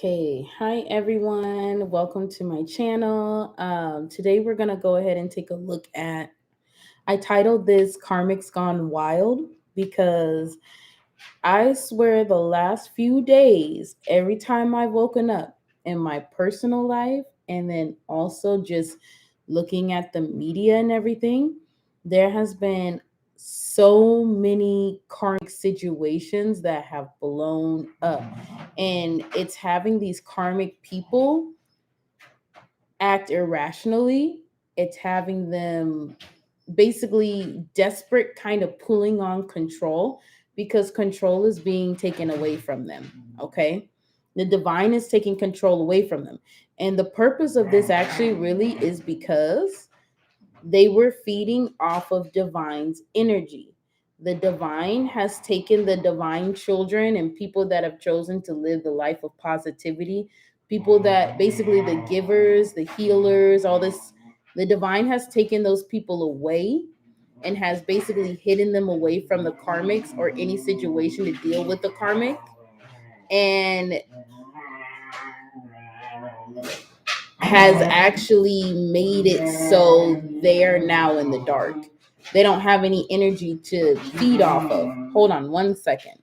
Okay, hi everyone. Welcome to my channel. Today we're gonna go ahead and take a look at. I titled this "Karmic's Gone Wild" because I swear the last few days, every time I've woken up in my personal life, and then also just looking at the media and everything, there has been so many karmic situations that have blown up. And it's having these karmic people act irrationally. It's having them basically desperate, kind of pulling on control because control is being taken away from them. Okay. The divine is taking control away from them. And the purpose of this actually really is because they were feeding off of divine's energy. The divine has taken the divine children and people that have chosen to live the life of positivity, people that basically the givers, the healers, all this, the divine has taken those people away and has basically hidden them away from the karmics or any situation to deal with the karmic. And has actually made it so they're now in the dark. They don't have any energy to feed off of. Hold on one second.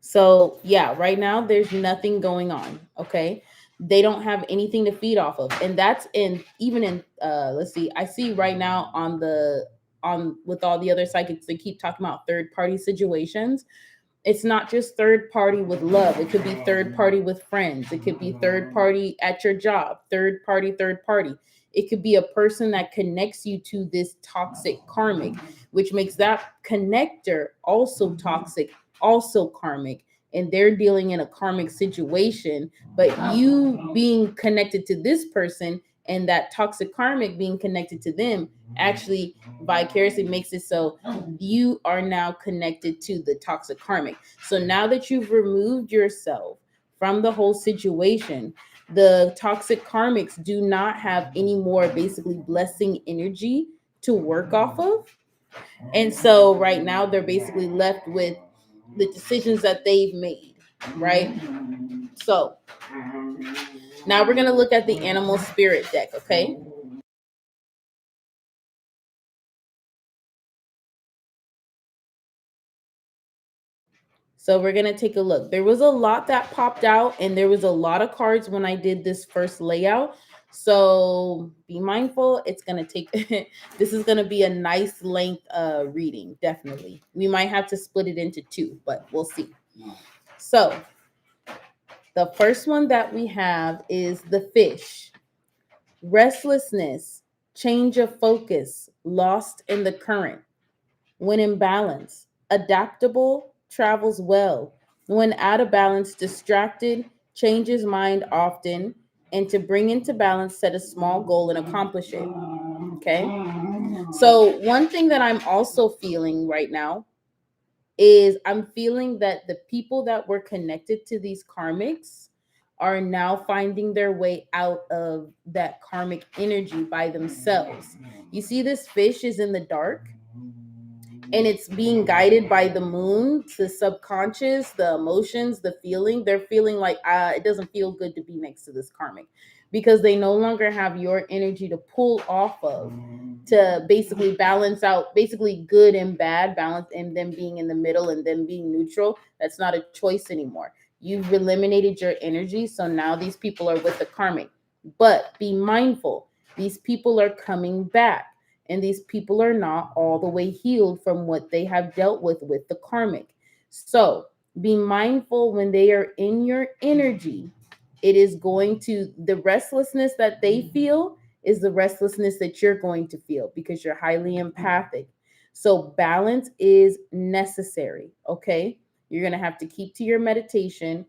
So, yeah, right now there's nothing going on. Okay. They don't have anything to feed off of. And that's in, even in, let's see, I see right now on with all the other psychics, they keep talking about third party situations. It's not just third party with love. It could be third party with friends. It could be third party at your job, third party, third party. It could be a person that connects you to this toxic karmic, which makes that connector also toxic, also karmic. And they're dealing in a karmic situation, but you being connected to this person and that toxic karmic being connected to them actually vicariously makes it so you are now connected to the toxic karmic. So now that you've removed yourself from the whole situation, the toxic karmics do not have any more basically blessing energy to work off of. And so right now they're basically left with the decisions that they've made, right? So now we're going to look at the animal spirit deck, okay? So we're going to take a look. There was a lot that popped out, and there was a lot of cards when I did this first layout. So be mindful. It's going to take, this is going to be a nice length reading, definitely. We might have to split it into two, but we'll see. So the first one that we have is the fish. Restlessness, change of focus, lost in the current. When in balance, adaptable, travels well. When out of balance, distracted, changes mind often. And to bring into balance, set a small goal and accomplish it. Okay. So, one thing that I'm also feeling right now is I'm feeling that the people that were connected to these karmics are now finding their way out of that karmic energy by themselves. You see, this fish is in the dark and it's being guided by the moon, the subconscious, the emotions, the feeling. They're feeling like it doesn't feel good to be next to this karmic because they no longer have your energy to pull off of to basically balance out basically good and bad balance and them being in the middle and them being neutral. That's not a choice anymore. You've eliminated your energy, so now these people are with the karmic. But be mindful, these people are coming back, and these people are not all the way healed from what they have dealt with the karmic. So be mindful when they are in your energy. It is going to, the restlessness that they feel is the restlessness that you're going to feel because you're highly empathic. So balance is necessary. Okay. You're going to have to keep to your meditation,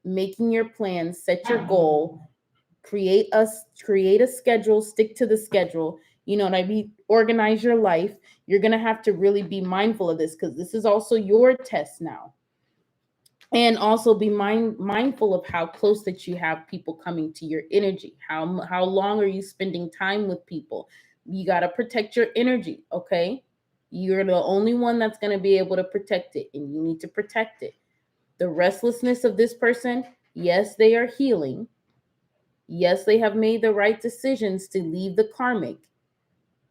making your plans, set your goal, create a schedule, stick to the schedule. You know what I mean? Organize your life. You're going to have to really be mindful of this because this is also your test now. And also be mindful of how close that you have people coming to your energy. How long are you spending time with people? You got to protect your energy, okay? You're the only one that's going to be able to protect it, and you need to protect it. The restlessness of this person, yes, they are healing. Yes, they have made the right decisions to leave the karmic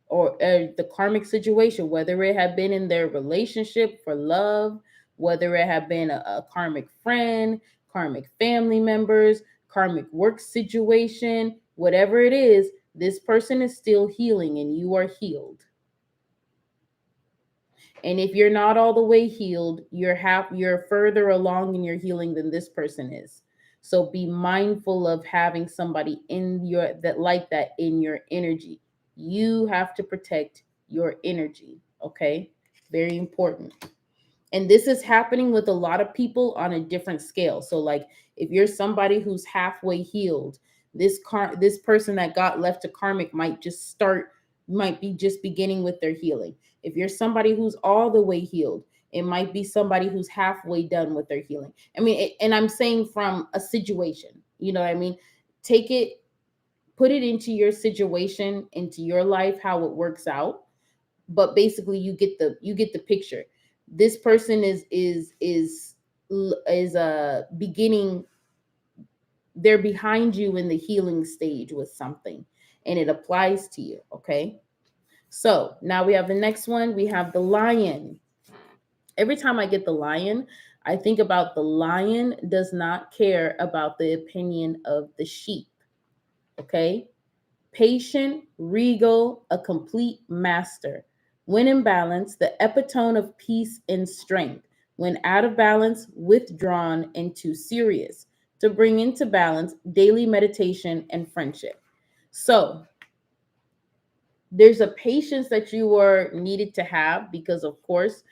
or the karmic situation, whether it had been in their relationship for love, whether it had been a karmic friend, karmic family members, karmic work situation, whatever it is, this person is still healing and you are healed. And if you're not all the way healed, you're further along in your healing than this person is. So be mindful of having somebody in your that like that in your energy. You have to protect your energy, okay? Very important. And this is happening with a lot of people on a different scale. So like if you're somebody who's halfway healed, this person that got left to karmic might be just beginning with their healing. If you're somebody who's all the way healed, it might be somebody who's halfway done with their healing. I mean, and I'm saying from a situation, you know what I mean? Take it, put it into your situation, into your life, how it works out. But basically you get the picture. This person is beginning, they're behind you in the healing stage with something, and it applies to you, okay? So now we have the next one. We have the lion. Every time I get the lion, I think about the lion does not care about the opinion of the sheep, okay? Patient, regal, a complete master. When in balance, the epitome of peace and strength. When out of balance, withdrawn and too serious. To bring into balance, daily meditation and friendship. So there's a patience that you are needed to have because, of course,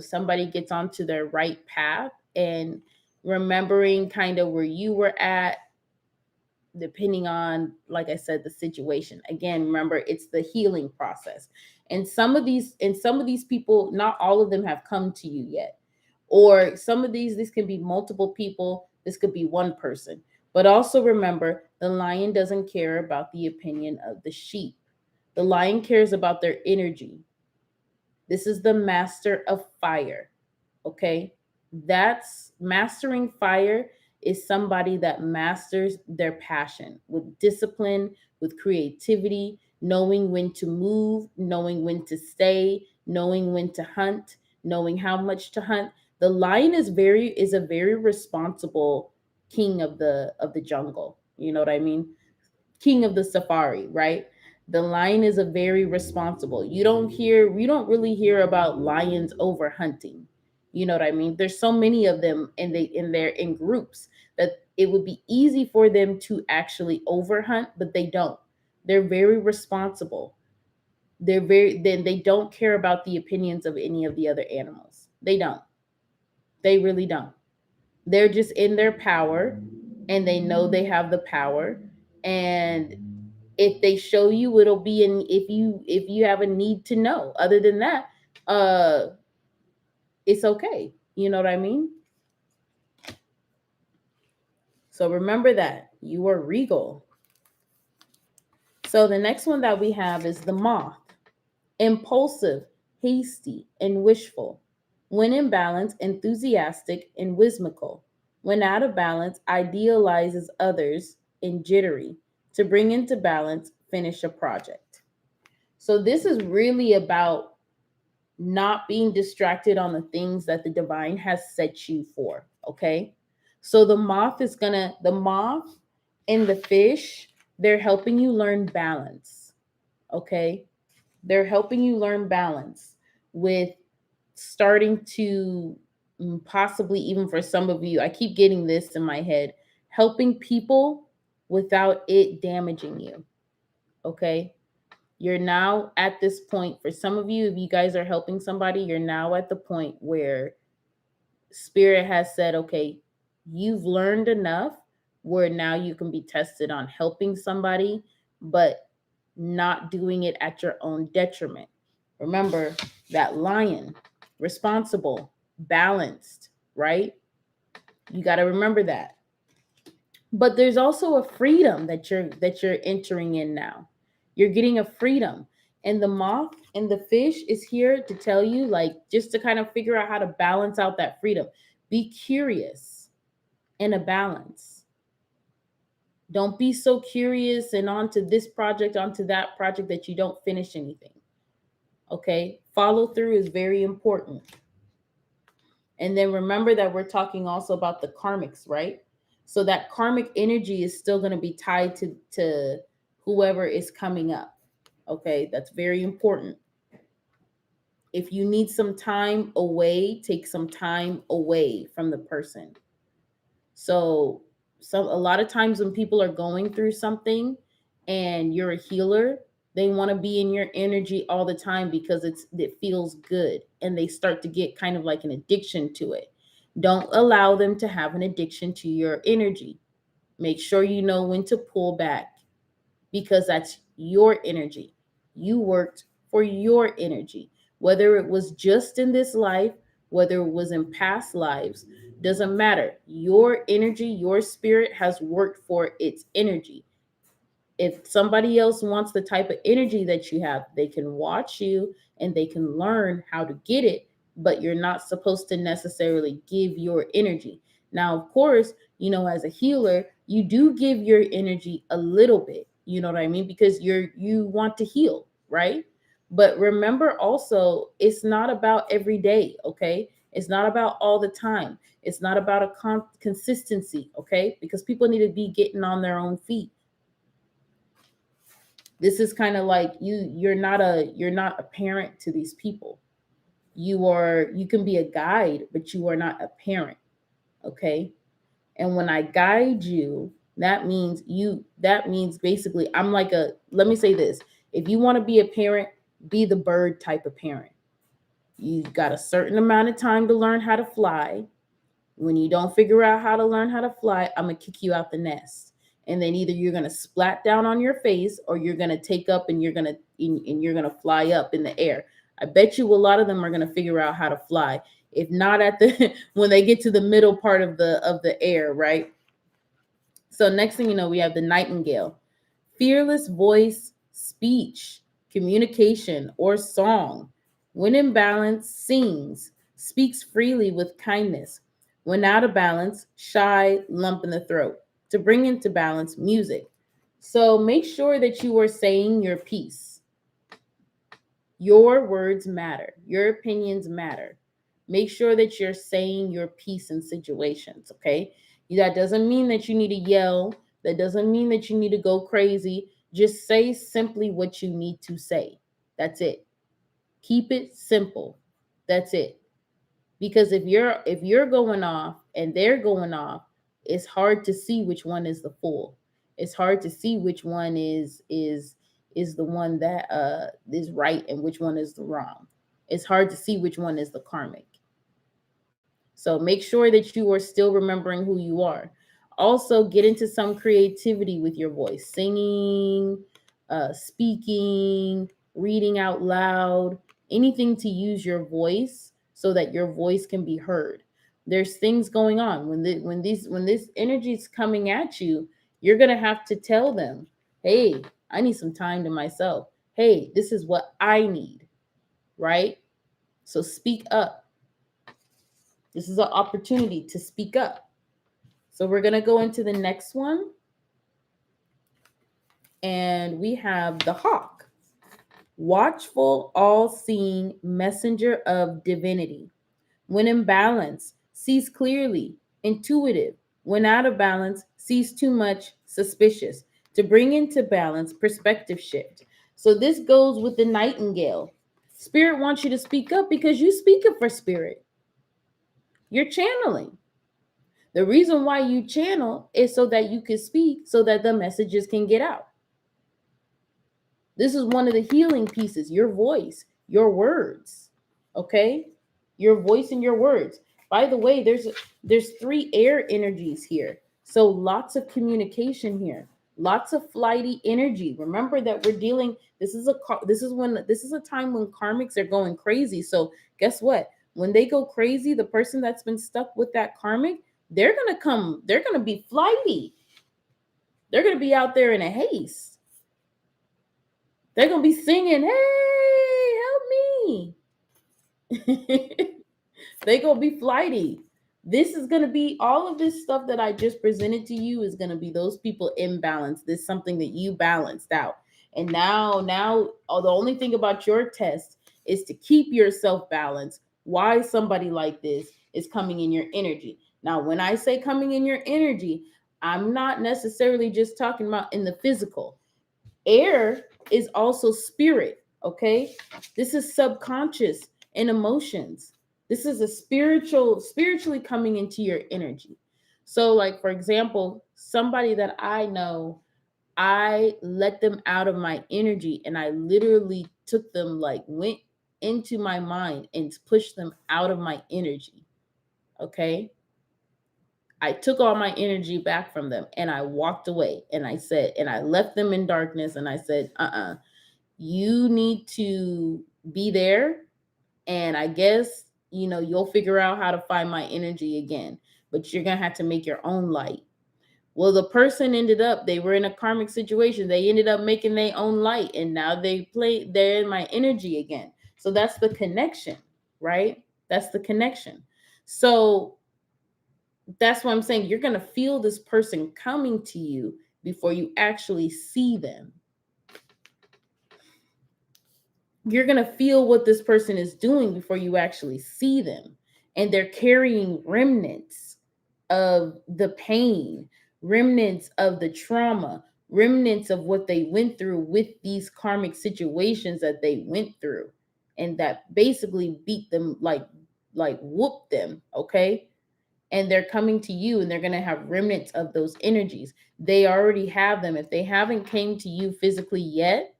somebody gets onto their right path and remembering kind of where you were at, depending on, like I said, the situation. Again, remember, it's the healing process. And some of these people, not all of them have come to you yet. Or some of these can be multiple people, this could be one person. But also remember, the lion doesn't care about the opinion of the sheep. The lion cares about their energy. This is the master of fire. Okay? That's mastering fire is somebody that masters their passion with discipline, with creativity, knowing when to move, knowing when to stay, knowing when to hunt, knowing how much to hunt. The lion is a very responsible king of the jungle. You know what I mean? King of the safari, right? The lion is a very responsible. We don't really hear about lions over hunting. You know what I mean? There's so many of them and they're in groups that it would be easy for them to actually overhunt, but they don't. They're very responsible. They don't care about the opinions of any of the other animals. They don't. They really don't. They're just in their power and they know they have the power, and if they show you, it'll be in if you have a need to know. Other than that, uh it's okay. You know what I mean? So remember that you are regal. So the next one that we have is the moth. Impulsive, hasty, and wishful. When in balance, enthusiastic and whimsical. When out of balance, idealizes others and jittery. To bring into balance, finish a project. So this is really about not being distracted on the things that the divine has set you for. Okay. So the moth and the fish, they're helping you learn balance. Okay. They're helping you learn balance with starting to possibly, even for some of you, I keep getting this in my head, helping people without it damaging you. Okay. You're now at this point, for some of you, if you guys are helping somebody, you're now at the point where spirit has said, okay, you've learned enough where now you can be tested on helping somebody, but not doing it at your own detriment. Remember that lion, responsible, balanced, right? You got to remember that. But there's also a freedom that you're entering in now. You're getting a freedom. And the moth and the fish is here to tell you, like, just to kind of figure out how to balance out that freedom. Be curious in a balance. Don't be so curious and onto this project, onto that project, that you don't finish anything. Okay? Follow through is very important. And then remember that we're talking also about the karmics, right? So that karmic energy is still going to be tied to whoever is coming up. Okay? That's very important. If you need some time away, take some time away from the person. So a lot of times when people are going through something and you're a healer, they want to be in your energy all the time because it feels good, and they start to get kind of like an addiction to it. Don't allow them to have an addiction to your energy. Make sure you know when to pull back, because that's your energy. You worked for your energy, whether it was just in this life, whether it was in past lives, doesn't matter. Your energy, your spirit has worked for its energy. If somebody else wants the type of energy that you have, they can watch you and they can learn how to get it, but you're not supposed to necessarily give your energy. Now, of course, as a healer, you do give your energy a little bit, you know what I mean? Because you want to heal, right? But remember also, it's not about every day, okay? It's not about all the time. It's not about a consistency, okay? Because people need to be getting on their own feet. This is kind of like you're not a parent to these people. You can be a guide, but you are not a parent. Okay? And when I guide you, that means basically I'm like let me say this. If you want to be a parent, be the bird type of parent. You got a certain amount of time to learn how to fly. When you don't figure out how to learn how to fly, I'm going to kick you out the nest. And then either you're going to splat down on your face, or you're going to take up and you're going to fly up in the air. I bet you a lot of them are going to figure out how to fly. If not at the when they get to the middle part of the air, right? So next thing you know, we have the nightingale. Fearless voice, speech, communication, or song. When in balance, sings, speaks freely with kindness. When out of balance, shy, lump in the throat. To bring into balance, music. So make sure that you are saying your piece. Your words matter. Your opinions matter. Make sure that you're saying your piece in situations, okay? That doesn't mean that you need to yell. That doesn't mean that you need to go crazy. Just say simply what you need to say. That's it. Keep it simple. That's it. Because if you're going off and they're going off, it's hard to see which one is the fool. It's hard to see which one is the one that is right and which one is the wrong. It's hard to see which one is the karmic. So make sure that you are still remembering who you are. Also, get into some creativity with your voice, singing, speaking, reading out loud, anything to use your voice so that your voice can be heard. There's things going on when this energy is coming at you. You're gonna have to tell them, "Hey, I need some time to myself. Hey, this is what I need." Right? So speak up. This is an opportunity to speak up. So we're going to go into the next one. And we have the hawk. Watchful, all-seeing messenger of divinity. When in balance, sees clearly, intuitive. When out of balance, sees too much, suspicious. To bring into balance, perspective shift. So this goes with the nightingale. Spirit wants you to speak up because you speak up for spirit. You're channeling. The reason why you channel is so that you can speak, so that the messages can get out. This is one of the healing pieces, your voice, your words. Okay? Your voice and your words. By the way, there's 3 air energies here. So lots of communication here. Lots of flighty energy. Remember that we're dealing this is a time when karmics are going crazy. So guess what? When they go crazy, the person that's been stuck with that karmic, they're going to be flighty. They're going to be out there in a haste. They're going to be singing, hey, help me. They're going to be flighty. This is going to be all of this stuff that I just presented to you is going to be those people imbalanced. This is something that you balanced out. And now, the only thing about your test is to keep yourself balanced. Why somebody like this is coming in your energy. Now, when I say coming in your energy, I'm not necessarily just talking about in the physical. Air is also spirit, okay? This is subconscious and emotions. This is a spiritually coming into your energy. So, like, for example, somebody that I know, I let them out of my energy and I literally took them, like, went into my mind and pushed them out of my energy. Okay. I took all my energy back from them and I walked away and I said, and I left them in darkness and I said, you need to be there. And I guess, you'll figure out how to find my energy again, but you're going to have to make your own light. Well, the person they were in a karmic situation. They ended up making their own light and now they're in my energy again. So that's the connection, right? That's the connection. So that's what I'm saying. You're going to feel this person coming to you before you actually see them. You're going to feel what this person is doing before you actually see them. And they're carrying remnants of the pain, remnants of the trauma, remnants of what they went through with these karmic situations that they went through. And that basically beat them, like whooped them, okay? And they're coming to you and they're going to have remnants of those energies. They already have them. If they haven't came to you physically yet,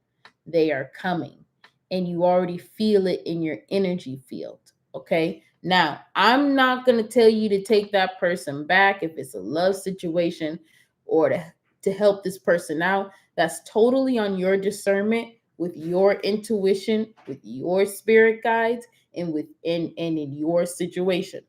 they are coming and you already feel it in your energy field. Okay. Now, I'm not going to tell you to take that person back if it's a love situation or to help this person out. That's totally on your discernment with your intuition, with your spirit guides, and in your situation.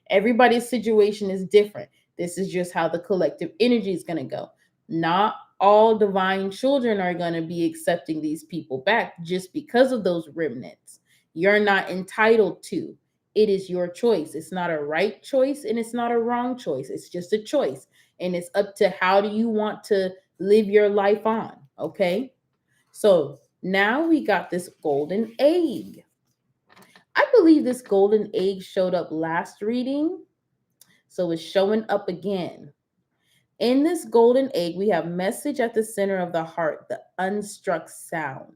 Everybody's situation is different. This is just how the collective energy is going to go. Not all divine children are going to be accepting these people back just because of those remnants. You're not entitled to. It is your choice. It's not a right choice and it's not a wrong choice. It's just a choice. And it's up to how do you want to live your life on. Okay. So now we got this golden egg. I believe this golden egg showed up last reading. So it's showing up again. In this golden egg, we have message at the center of the heart, the unstruck sound.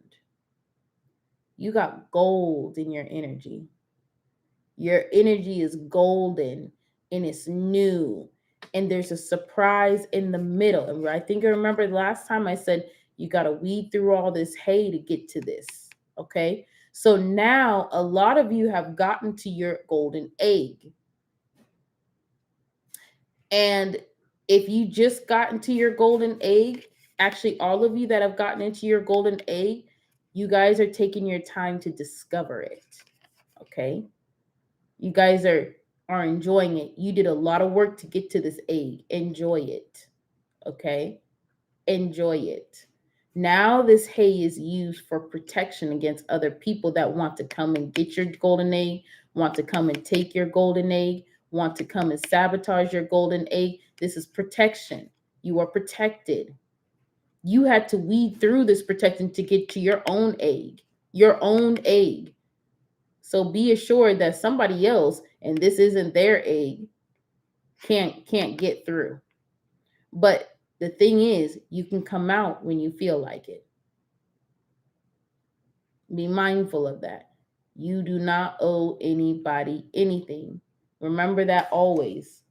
You got gold in your energy. Your energy is golden and it's new. And there's a surprise in the middle. And I think I remember last time I said, you got to weed through all this hay to get to this. Okay. So now a lot of you have gotten to your golden egg. And if you just got into your golden egg, actually all of you that have gotten into your golden egg, you guys are taking your time to discover it. Okay? You guys are enjoying it. You did a lot of work to get to this egg. Enjoy it. Okay? Enjoy it. Now this hay is used for protection against other people that want to come and get your golden egg, want to come and take your golden egg, want to come and sabotage your golden egg. This is protection. You are protected. You had to weed through this protection to get to your own egg, your own egg. So be assured that somebody else, and this isn't their egg, can't get through. But the thing is, you can come out when you feel like it. Be mindful of that. You do not owe anybody anything. Remember that always.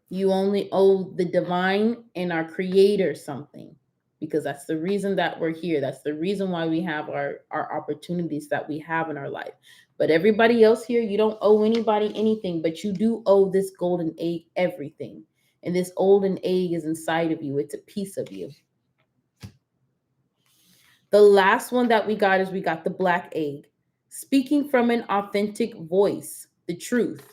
You only owe the divine and our creator something, because that's the reason that we're here. That's the reason why we have our opportunities that we have in our life. But everybody else here, you don't owe anybody anything, but you do owe this golden egg everything. And this golden egg is inside of you. It's a piece of you. The last one that we got is we got the black egg. Speaking from an authentic voice, the truth.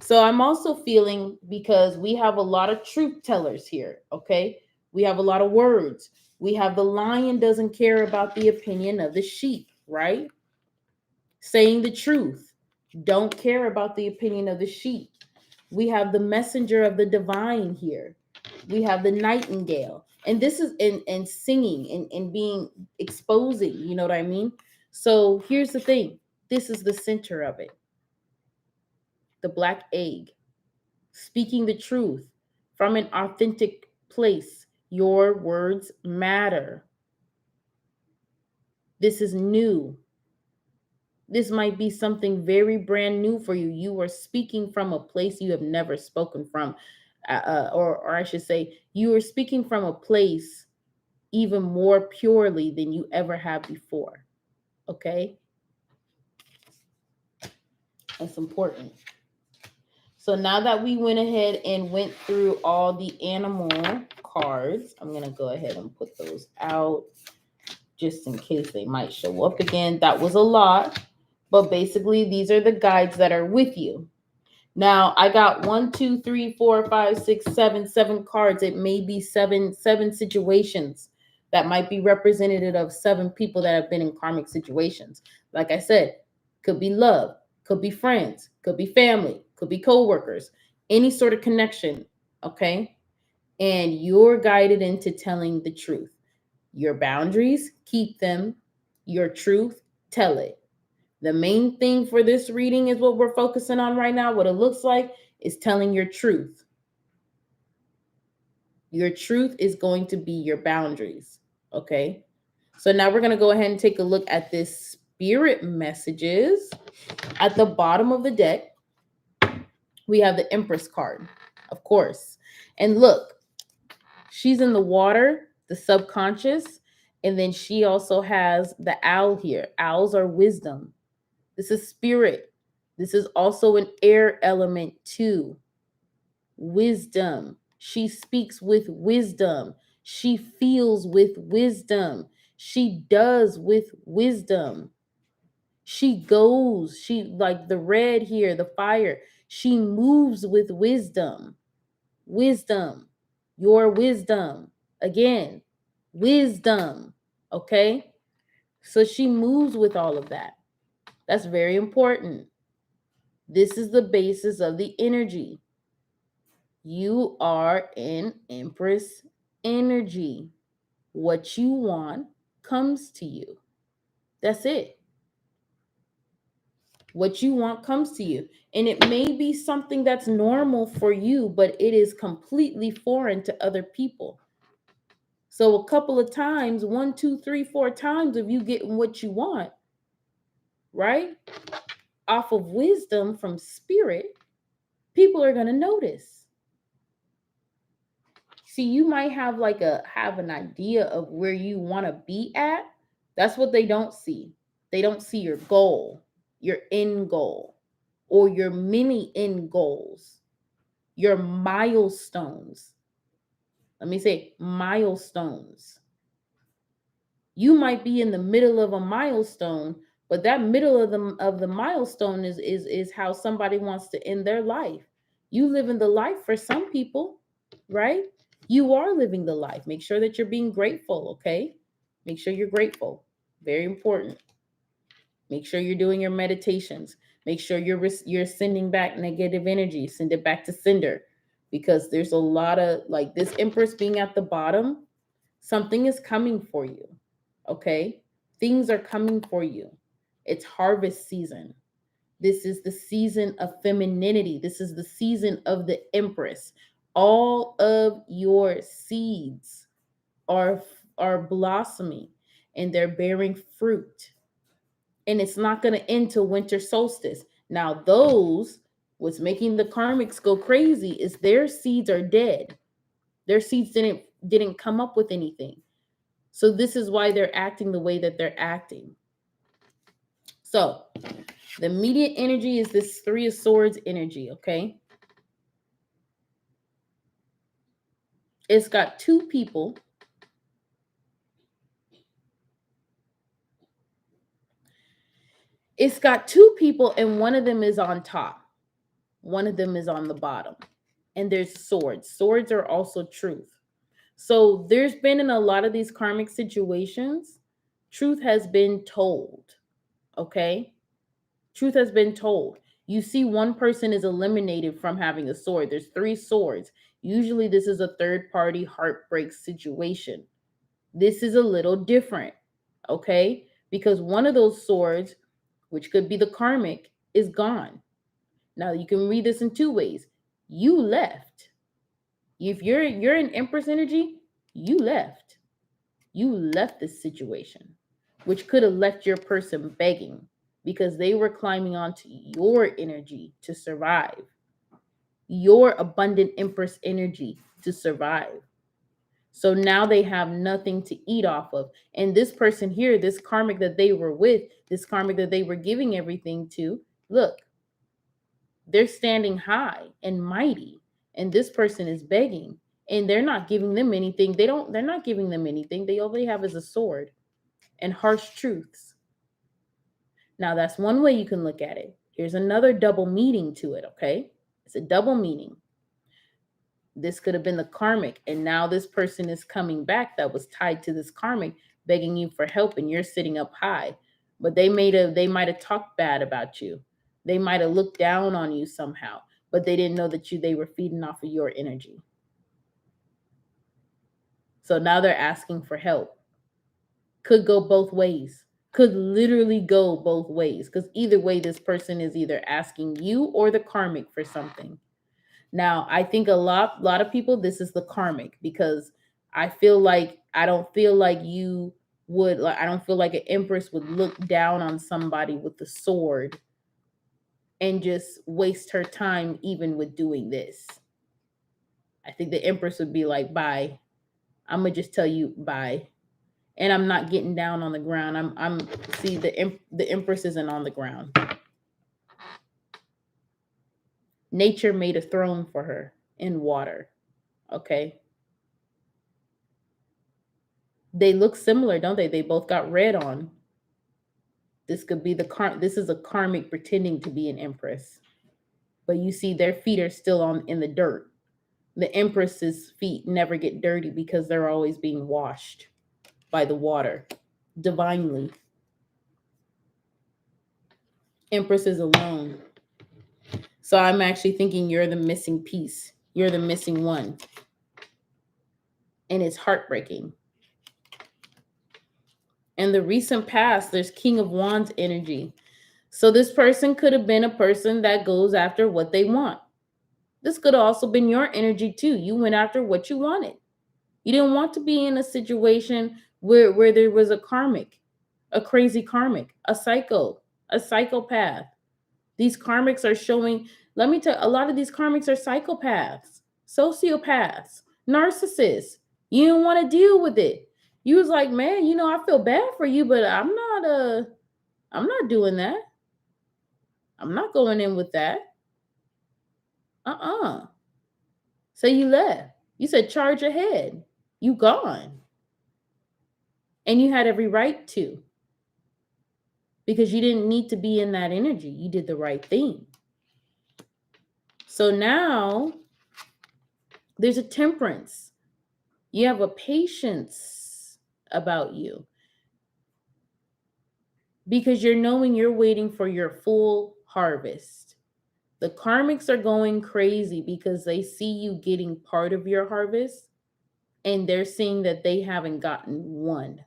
So I'm also feeling, because we have a lot of truth tellers here, okay? We have a lot of words. We have the lion doesn't care about the opinion of the sheep, right? Saying the truth, don't care about the opinion of the sheep. We have the messenger of the divine here. We have the nightingale. And this is in singing and being exposing, you know what I mean? So here's the thing. This is the center of it. The black egg. Speaking the truth from an authentic place. Your words matter. This is new. This might be something very brand new for you. You are speaking from a place you have never spoken from. Or I should say, you are speaking from a place even more purely than you ever have before. Okay? That's important. So now that we went ahead and went through all the animal cards, I'm going to go ahead and put those out just in case they might show up again. That was a lot, but basically these are the guides that are with you. Now I got 1, 2, 3, 4, 5, 6, 7 cards. It may be seven situations that might be representative of 7 people that have been in karmic situations. Like I said, could be love, could be friends, could be family, could be co-workers, any sort of connection, okay? And you're guided into telling the truth. Your boundaries, keep them. Your truth, tell it. The main thing for this reading is what we're focusing on right now. What it looks like is telling your truth. Your truth is going to be your boundaries. Okay. So now we're going to go ahead and take a look at this spirit messages. At the bottom of the deck, we have the Empress card, of course. And look, she's in the water, the subconscious. And then she also has the owl here. Owls are wisdom. This is spirit. This is also an air element too. Wisdom. She speaks with wisdom. She feels with wisdom. She does with wisdom. She goes. She, like the red here, the fire. She moves with wisdom. Wisdom. Your wisdom. Again, wisdom. Okay? So she moves with all of that. That's very important. This is the basis of the energy. You are in Empress energy. What you want comes to you. That's it. What you want comes to you. And it may be something that's normal for you, but it is completely foreign to other people. So a couple of times, 1, 2, 3, 4 times of you getting what you want, right? Off of wisdom from spirit, people are going to notice. See, you might have have an idea of where you want to be at. That's what they don't see. They don't see your goal, your end goal, or your mini end goals, your milestones. Let me say milestones. You might be in the middle of a milestone, but that middle of the milestone is how somebody wants to end their life. You live in the life for some people, right? You are living the life. Make sure that you're being grateful, okay? Make sure you're grateful. Very important. Make sure you're doing your meditations. Make sure you're sending back negative energy. Send it back to sender, because there's a lot of, like, this Empress being at the bottom. Something is coming for you. Okay? Things are coming for you. It's harvest season. This is the season of femininity. This is the season of the Empress. All of your seeds are blossoming and they're bearing fruit. And it's not going to end till winter solstice. Now, what's making the karmics go crazy is their seeds are dead. Their seeds didn't come up with anything. So this is why they're acting the way that they're acting. So the immediate energy is this 3 of Swords energy, okay? It's got 2 people. It's got 2 people and one of them is on top. One of them is on the bottom. And there's swords. Swords are also truth. So there's been in a lot of these karmic situations, truth has been told. Okay? Truth has been told. You see, one person is eliminated from having a sword. There's 3 swords. Usually, this is a third party heartbreak situation. This is a little different. Okay? Because one of those swords, which could be the karmic, is gone. Now, you can read this in 2 ways. You left. If you're in Empress energy, you left. You left this situation, which could have left your person begging because they were climbing onto your energy to survive, your abundant Empress energy to survive. So now they have nothing to eat off of. And this person here, this karmic that they were with, this karmic that they were giving everything to, look, they're standing high and mighty. And this person is begging. And they're not giving them anything. They're not giving them anything. All they have is a sword and harsh truths. Now, that's one way you can look at it. Here's another double meaning to it, okay? It's a double meaning. This could have been the karmic, and now this person is coming back that was tied to this karmic, begging you for help, and you're sitting up high. But they might have talked bad about you. They might have looked down on you somehow, but they didn't know that they were feeding off of your energy. So now they're asking for help. Could go both ways. Could literally go both ways, because either way, this person is either asking you or the karmic for something. Now, I think a lot of people, this is the karmic, because I don't feel like you would, I don't feel like an Empress would look down on somebody with the sword and just waste her time even with doing this. I think the Empress would be like, bye. I'm gonna just tell you bye. And I'm not getting down on the ground. See, the Empress isn't on the ground. Nature made a throne for her in water. Okay. They look similar, don't they? They both got red on. This could be this is a karmic pretending to be an Empress. But you see their feet are still in the dirt. The Empress's feet never get dirty because they're always being washed by the water divinely. Empress is alone. So I'm actually thinking you're the missing piece. You're the missing one. And it's heartbreaking. In the recent past, there's King of Wands energy. So this person could have been a person that goes after what they want. This could have also been your energy too. You went after what you wanted. You didn't want to be in a situation where there was a karmic, a crazy karmic, a psychopath. These karmics are showing, let me tell you, a lot of these karmics are psychopaths, sociopaths, narcissists. You didn't want to deal with it. You was like, man, I feel bad for you, but I'm not doing that. I'm not going in with that. So you left. You said charge ahead. You gone. And you had every right to. Because you didn't need to be in that energy. You did the right thing. So now there's a temperance. You have a patience about you. Because you're knowing you're waiting for your full harvest. The karmics are going crazy because they see you getting part of your harvest and they're seeing that they haven't gotten one.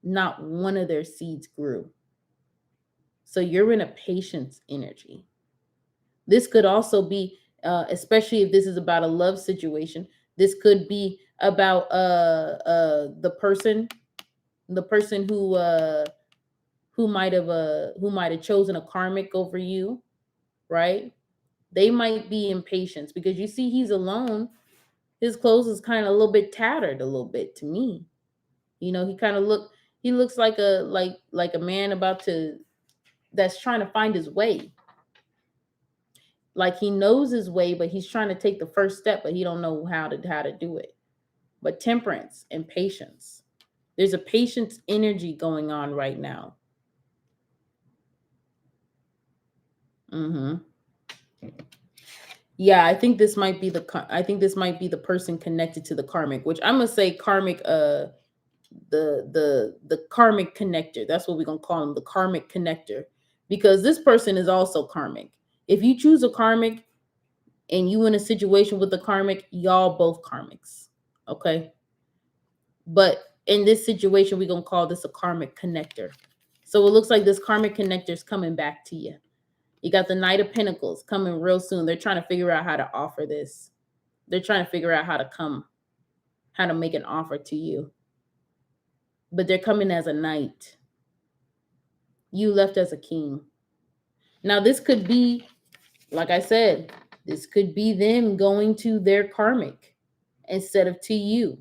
Not one of their seeds grew. So you're in a patience energy. This could also be, especially if this is about a love situation, this could be about the person who might have chosen a karmic over you, right? They might be impatient because you see he's alone. His clothes is kind of a little bit tattered a little bit to me. He looks like a man that's trying to find his way. Like he knows his way, but he's trying to take the first step, but he don't know how to do it. But temperance and patience. There's a patience energy going on right now. Yeah, I think this might be the person connected to the karmic, which I'm gonna say karmic. The karmic connector. That's what we're gonna call him, the karmic connector, because this person is also karmic. If you choose a karmic and you in a situation with the karmic, y'all both karmics. Okay. But in this situation, we're gonna call this a karmic connector. So it looks like this karmic connector is coming back to you. You got the Knight of Pentacles coming real soon. They're trying to figure out how to offer this. They're trying to figure out how to make an offer to you. But they're coming as a knight. You left as a king. Now, this could be, like I said, this could be them going to their karmic instead of to you.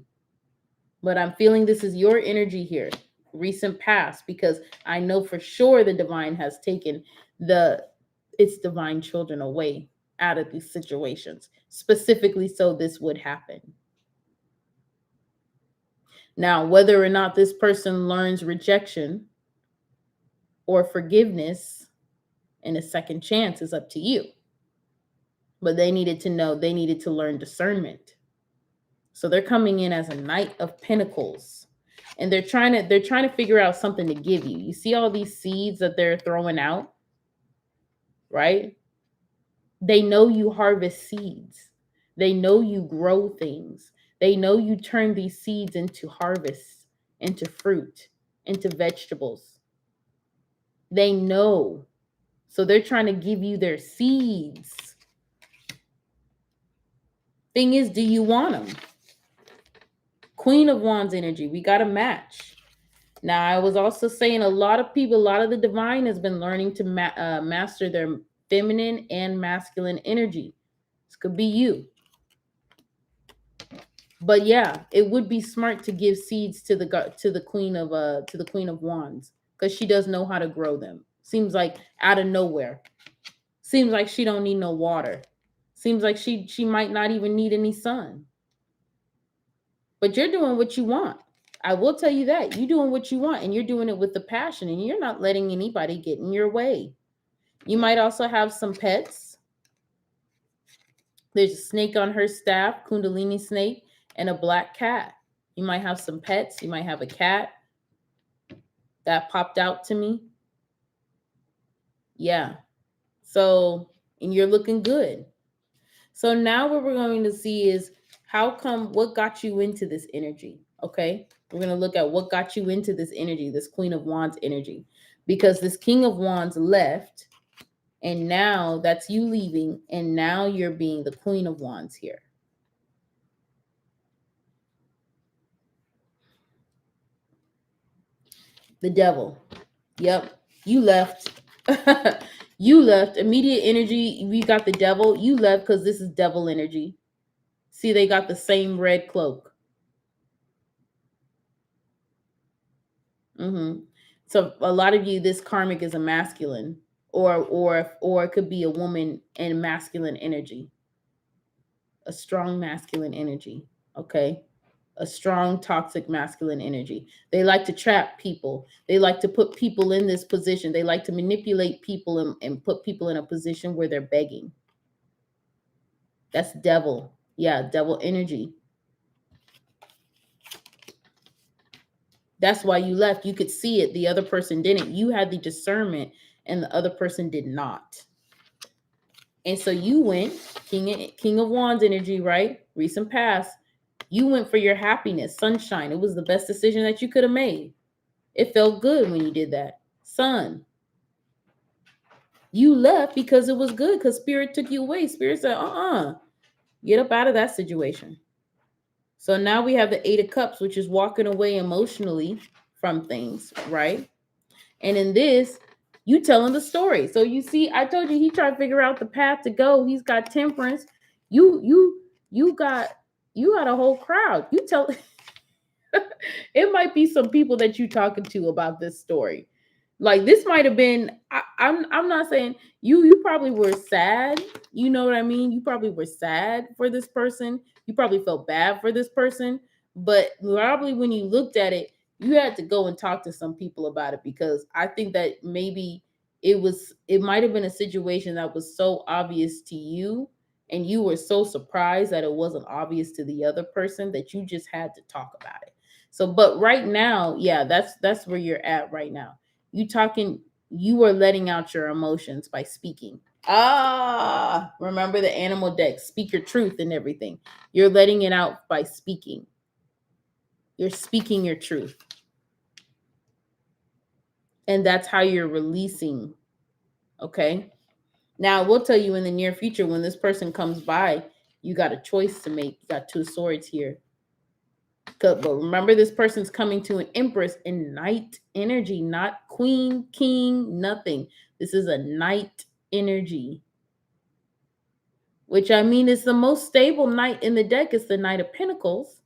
But I'm feeling this is your energy here, recent past, because I know for sure the divine has taken its divine children away out of these situations, specifically so this would happen. Now, whether or not this person learns rejection or forgiveness and a second chance is up to you. But they needed to learn discernment. So they're coming in as a Knight of Pentacles. And they're trying to figure out something to give you. You see all these seeds that they're throwing out, right? They know you harvest seeds. They know you grow things. They know you turn these seeds into harvests, into fruit, into vegetables. They know. So they're trying to give you their seeds. Thing is, do you want them? Queen of Wands energy. We got a match. Now, I was also saying a lot of the divine has been learning to master their feminine and masculine energy. This could be you. But yeah, it would be smart to give seeds to the Queen of Wands, because she does know how to grow them. Seems like out of nowhere. Seems like she don't need no water. Seems like she might not even need any sun. But you're doing what you want. I will tell you that. You're doing what you want, and you're doing it with the passion, and you're not letting anybody get in your way. You might also have some pets. There's a snake on her staff, Kundalini snake, and a black cat. You might have some pets. You might have a cat. That popped out to me. Yeah. So, and you're looking good. So now what we're going to see is what got you into this energy, okay? We're going to look at what got you into this energy, this Queen of Wands energy, because this King of Wands left, and now that's you leaving, and now you're being the Queen of Wands here. The Devil. Yep, you left. You left. Immediate energy, we got the Devil. You left because this is devil energy. See, they got the same red cloak. So a lot of you, this karmic is a masculine, or it could be a woman and masculine energy, a strong masculine energy. Okay, a strong toxic masculine energy. They like to trap people. They like to put people in this position. They like to manipulate people and put people in a position where they're begging. That's devil. Yeah, devil energy. That's why you left. You could see it. The other person didn't. You had the discernment and the other person did not. And so you went King of Wands energy, right? Recent past. You went for your happiness, sunshine. It was the best decision that you could have made. It felt good when you did that. Sun. You left because it was good, because spirit took you away. Spirit said, get up out of that situation. So now we have the Eight of Cups, which is walking away emotionally from things, right? And in this, you telling the story. So you see, I told you he tried to figure out the path to go. He's got temperance. You got a whole crowd. You tell it might be some people that you talking to about this story. Like this might have been, I'm not saying you probably were sad. You know what I mean? You probably were sad for this person. You probably felt bad for this person. But probably when you looked at it, you had to go and talk to some people about it, because I think that maybe it might have been a situation that was so obvious to you And you were so surprised that it wasn't obvious to the other person that you just had to talk about it. So, but right now, yeah, that's where you're at right now. You are letting out your emotions by speaking. Remember the animal deck, speak your truth and everything. You're letting it out by speaking. You're speaking your truth. And that's how you're releasing. Okay. Now, we'll tell you in the near future when this person comes by, you got a choice to make. You got two swords here. But remember, this person's coming to an empress in night energy, not queen, king, nothing. This is a night energy, which I mean is the most stable knight in the deck. Is the Knight of Pentacles.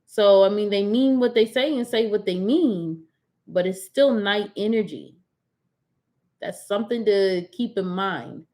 So, I mean, they mean what they say and say what they mean, but it's still night energy. That's something to keep in mind.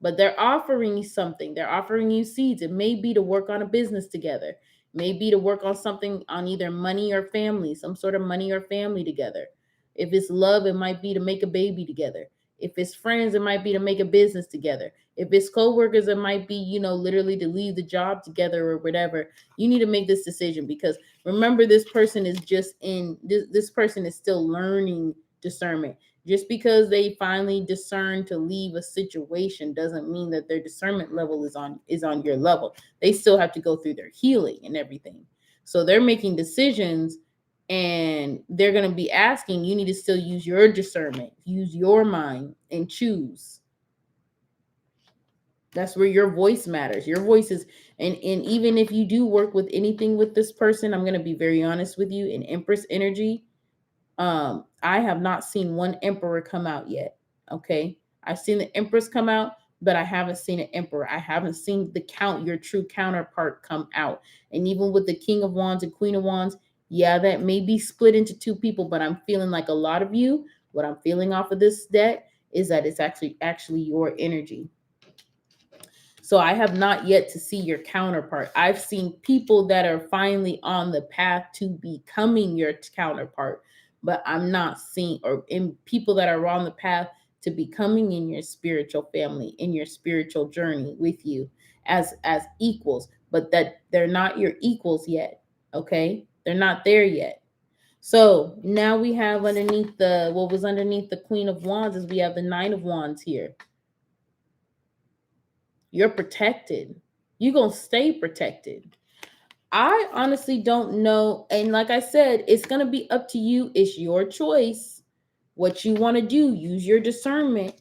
But they're offering you something. They're offering you seeds. It may be to work on a business together. It may be to work on something on either money or family, some sort of money or family together. If it's love, it might be to make a baby together. If it's friends, it might be to make a business together. If it's coworkers, it might be, literally to leave the job together or whatever. You need to make this decision because remember, this person is this person is still learning discernment. Just because they finally discern to leave a situation doesn't mean that their discernment level is on your level. They still have to go through their healing and everything. So they're making decisions and they're going to be asking, you need to still use your discernment, use your mind and choose. That's where your voice matters. Your voice is, and even if you do work with anything with this person, I'm going to be very honest with you, in Empress energy, I have not seen one emperor come out yet. Okay. I've seen the empress come out, but I haven't seen an emperor. I haven't seen your true counterpart come out. And even with the King of Wands and Queen of Wands, yeah, that may be split into two people, but I'm feeling like a lot of you, what I'm feeling off of this deck is that it's actually your energy. So I have not yet to see your counterpart. I've seen people that are finally on the path to becoming your counterpart, but I'm not seeing, or in people that are on the path to becoming in your spiritual family, in your spiritual journey with you as equals, but that they're not your equals yet. Okay. They're not there yet. So now we have underneath what was underneath the Queen of Wands is we have the Nine of Wands here. You're protected. You're going to stay protected. I honestly don't know. And like I said, it's going to be up to you. It's your choice what you want to do. Use your discernment.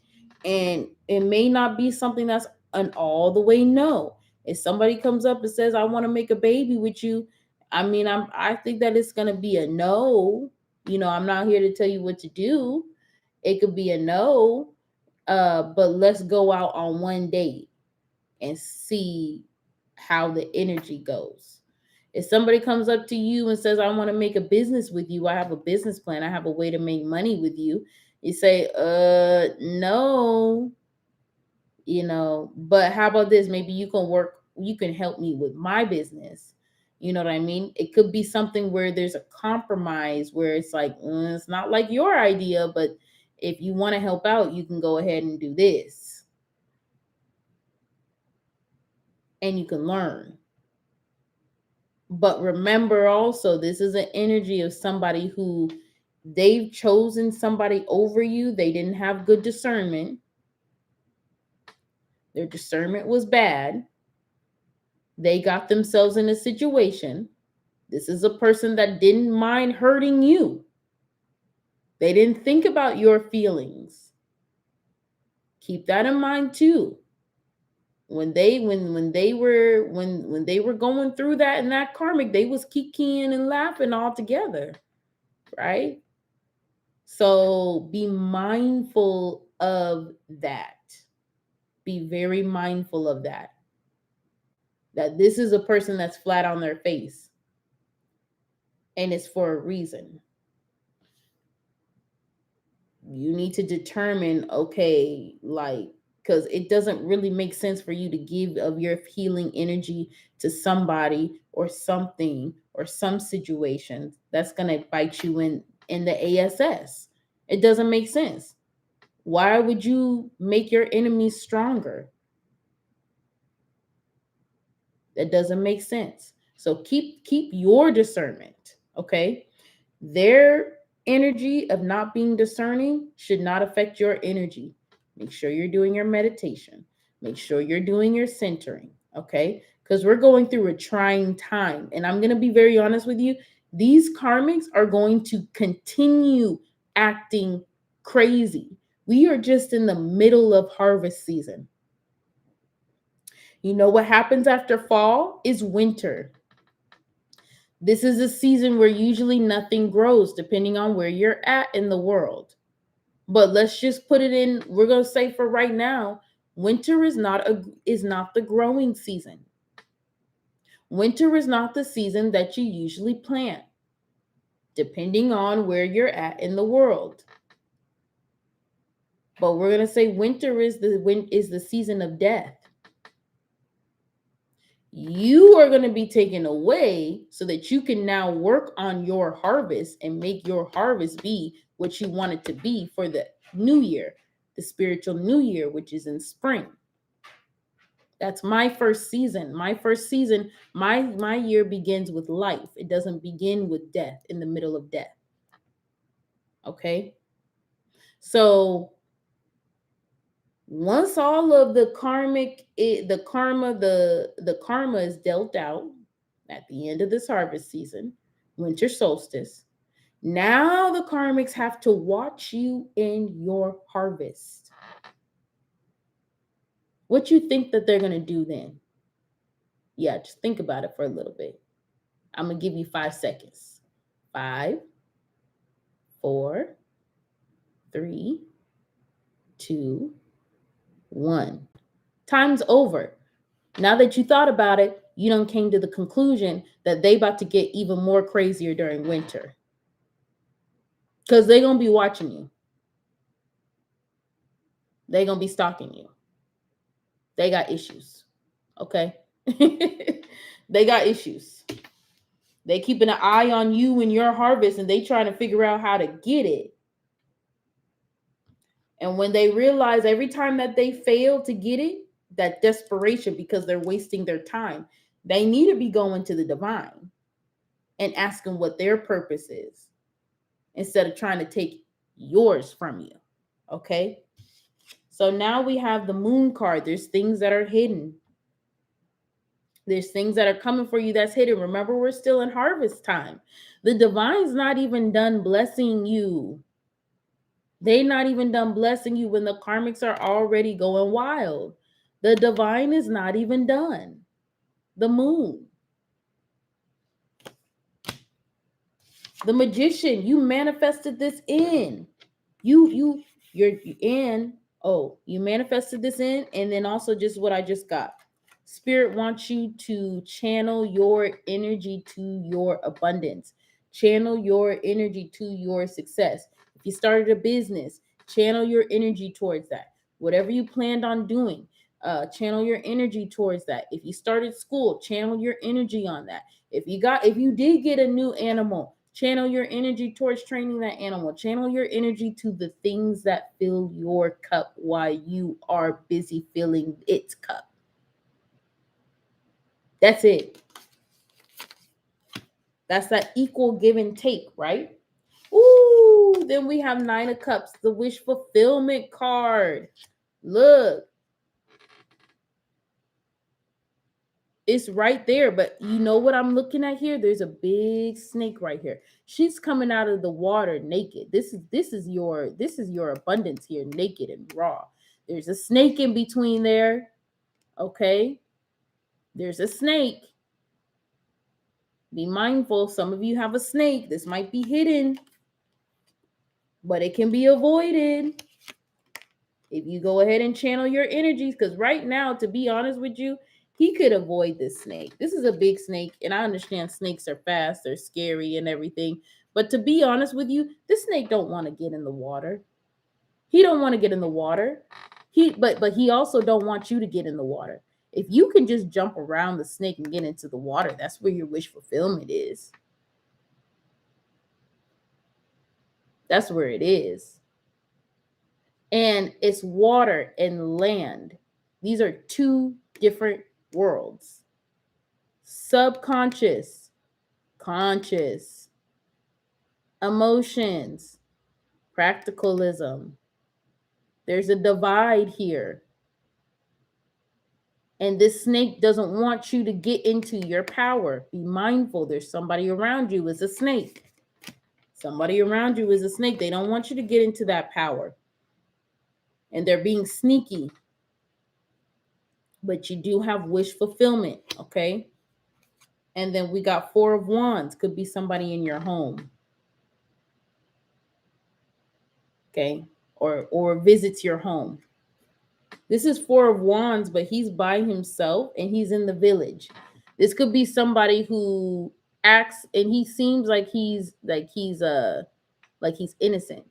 And it may not be something that's an all the way no. If somebody comes up and says, I want to make a baby with you, I mean, I think that it's going to be a no. I'm not here to tell you what to do. It could be a no. But let's go out on one date and see how the energy goes. If somebody comes up to you and says, I want to make a business with you, I have a business plan, I have a way to make money with you, you say, no, but how about this? Maybe you can help me with my business. You know what I mean? It could be something where there's a compromise where it's like, it's not like your idea, but if you want to help out, you can go ahead and do this. And you can learn. But remember also, this is an energy of somebody who they've chosen somebody over you. They didn't have good discernment. Their discernment was bad. They got themselves in a situation. This is a person that didn't mind hurting you. They didn't think about your feelings. Keep that in mind too. When they were going through that in that karmic, they was kikiing and laughing all together, right? So be mindful of that. Be very mindful of that. That this is a person that's flat on their face. And it's for a reason. You need to determine, okay, because it doesn't really make sense for you to give of your healing energy to somebody or something or some situation that's going to bite you in the ASS. It doesn't make sense. Why would you make your enemies stronger? That doesn't make sense. So keep your discernment, okay? Their energy of not being discerning should not affect your energy. Make sure you're doing your meditation. Make sure you're doing your centering, okay? Because we're going through a trying time. And I'm going to be very honest with you. These karmics are going to continue acting crazy. We are just in the middle of harvest season. You know what happens after fall is winter. This is a season where usually nothing grows, depending on where you're at in the world. But let's just put it in, we're going to say for right now, winter is not the growing season. Winter is not the season that you usually plant, depending on where you're at in the world. But we're going to say winter is the season of death. You are going to be taken away so that you can now work on your harvest and make your harvest be what you want it to be for the new year, the spiritual new year, which is in spring. That's my first season. My first season, my year begins with life. It doesn't begin with death, in the middle of death. Okay? So once all of the karma is dealt out at the end of this harvest season, winter solstice, now the karmics have to watch you in your harvest. What you think that they're going to do then? Yeah, just think about it for a little bit. I'm going to give you 5 seconds. 5, 4, 3, 2, 1. Time's over. Now that you thought about it, you done came to the conclusion that they about to get even more crazier during winter. Because they're going to be watching you. They're going to be stalking you. They got issues. Okay? They got issues. They keeping an eye on you and your harvest, and they trying to figure out how to get it. And when they realize every time that they fail to get it, that desperation because they're wasting their time, they need to be going to the divine and asking what their purpose is instead of trying to take yours from you. Okay? So now we have the moon card. There's things that are hidden. There's things that are coming for you that's hidden. Remember, we're still in harvest time. The divine's not even done blessing you. They're not even done blessing you when the karmics are already going wild. The divine is not even done. The moon. The magician, you manifested this in. You manifested this in, and then also just what I just got. Spirit wants you to channel your energy to your abundance. Channel your energy to your success. If you started a business, channel your energy towards that. Whatever you planned on doing, channel your energy towards that. If you started school, channel your energy on that. If you did get a new animal, channel your energy towards training that animal. Channel your energy to the things that fill your cup while you are busy filling its cup. That's it. That's that equal give and take, right? Ooh, then we have 9 of Cups, the wish fulfillment card. Look. It's right there, but you know what I'm looking at here? There's a big snake right here. She's coming out of the water naked. This is your abundance here, naked and raw. There's a snake in between there. Okay? There's a snake. Be mindful. Some of you have a snake. This might be hidden, but it can be avoided if you go ahead and channel your energies. Because right now, to be honest with you, he could avoid this snake. This is a big snake, and I understand snakes are fast, they're scary and everything. But to be honest with you, this snake don't want to get in the water. He don't want to get in the water. But he also don't want you to get in the water. If you can just jump around the snake and get into the water, that's where your wish fulfillment is. That's where it is. And it's water and land. These are 2 different worlds. subconscious, conscious, emotions, practicalism. There's a divide here. And this snake doesn't want you to get into your power. Be mindful. There's somebody around you is a snake. Somebody around you is a snake. They don't want you to get into that power. And they're being sneaky. But you do have wish fulfillment, okay? And then we got Four of Wands. Could be somebody in your home. Okay? Or visits your home. This is Four of Wands, but he's by himself and he's in the village. This could be somebody who acts and he seems like he's innocent.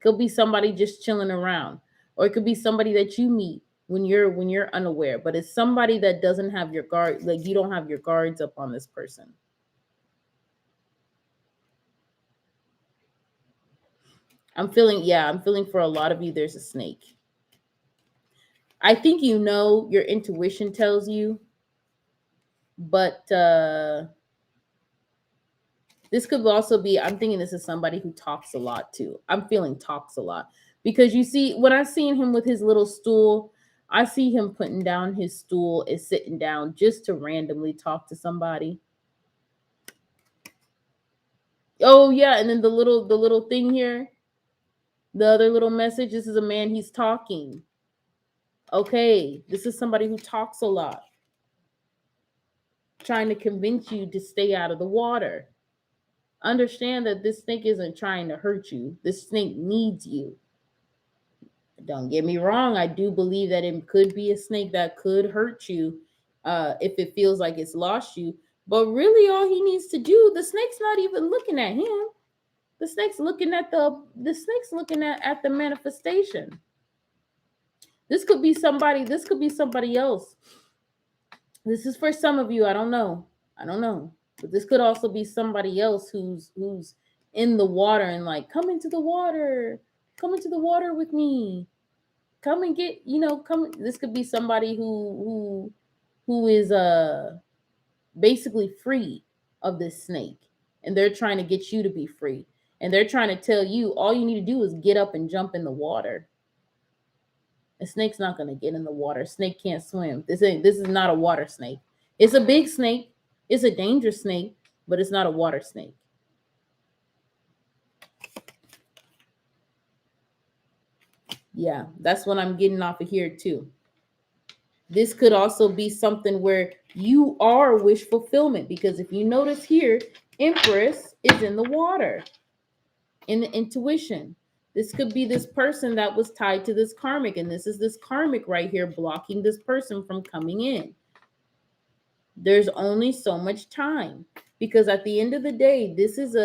Could be somebody just chilling around, or it could be somebody that you meet when you're unaware. But it's somebody that doesn't have your guard, like you don't have your guards up on this person. I'm feeling for a lot of you there's a snake. I think your intuition tells you, but this could also be, I'm thinking this is somebody who talks a lot too. I'm feeling talks a lot. Because you see, when I seen him with his little stool, I see him putting down his stool and sitting down just to randomly talk to somebody. Oh yeah, and then the little thing here, the other little message, this is a man, he's talking. Okay, this is somebody who talks a lot. Trying to convince you to stay out of the water. Understand that this snake isn't trying to hurt you. This snake needs you. Don't get me wrong. I do believe that it could be a snake that could hurt you if it feels like it's lost you. But really, all he needs to do, the snake's not even looking at him. The snake's looking at at the manifestation. This could be somebody. This could be somebody else. This is for some of you. I don't know. But this could also be somebody else who's in the water and like, come into the water with me. Come and get, come. This could be somebody who is basically free of this snake, and they're trying to get you to be free, and they're trying to tell you all you need to do is get up and jump in the water. A snake's not going to get in the water. Snake can't swim. This is not a water snake. It's a big snake. It's a dangerous snake, but it's not a water snake. Yeah, that's what I'm getting off of here too. This could also be something where you are wish fulfillment, because if you notice here, Empress is in the water, in the intuition. This could be this person that was tied to this karmic, and this is this karmic right here blocking this person from coming in. There's only so much time, because at the end of the day, this is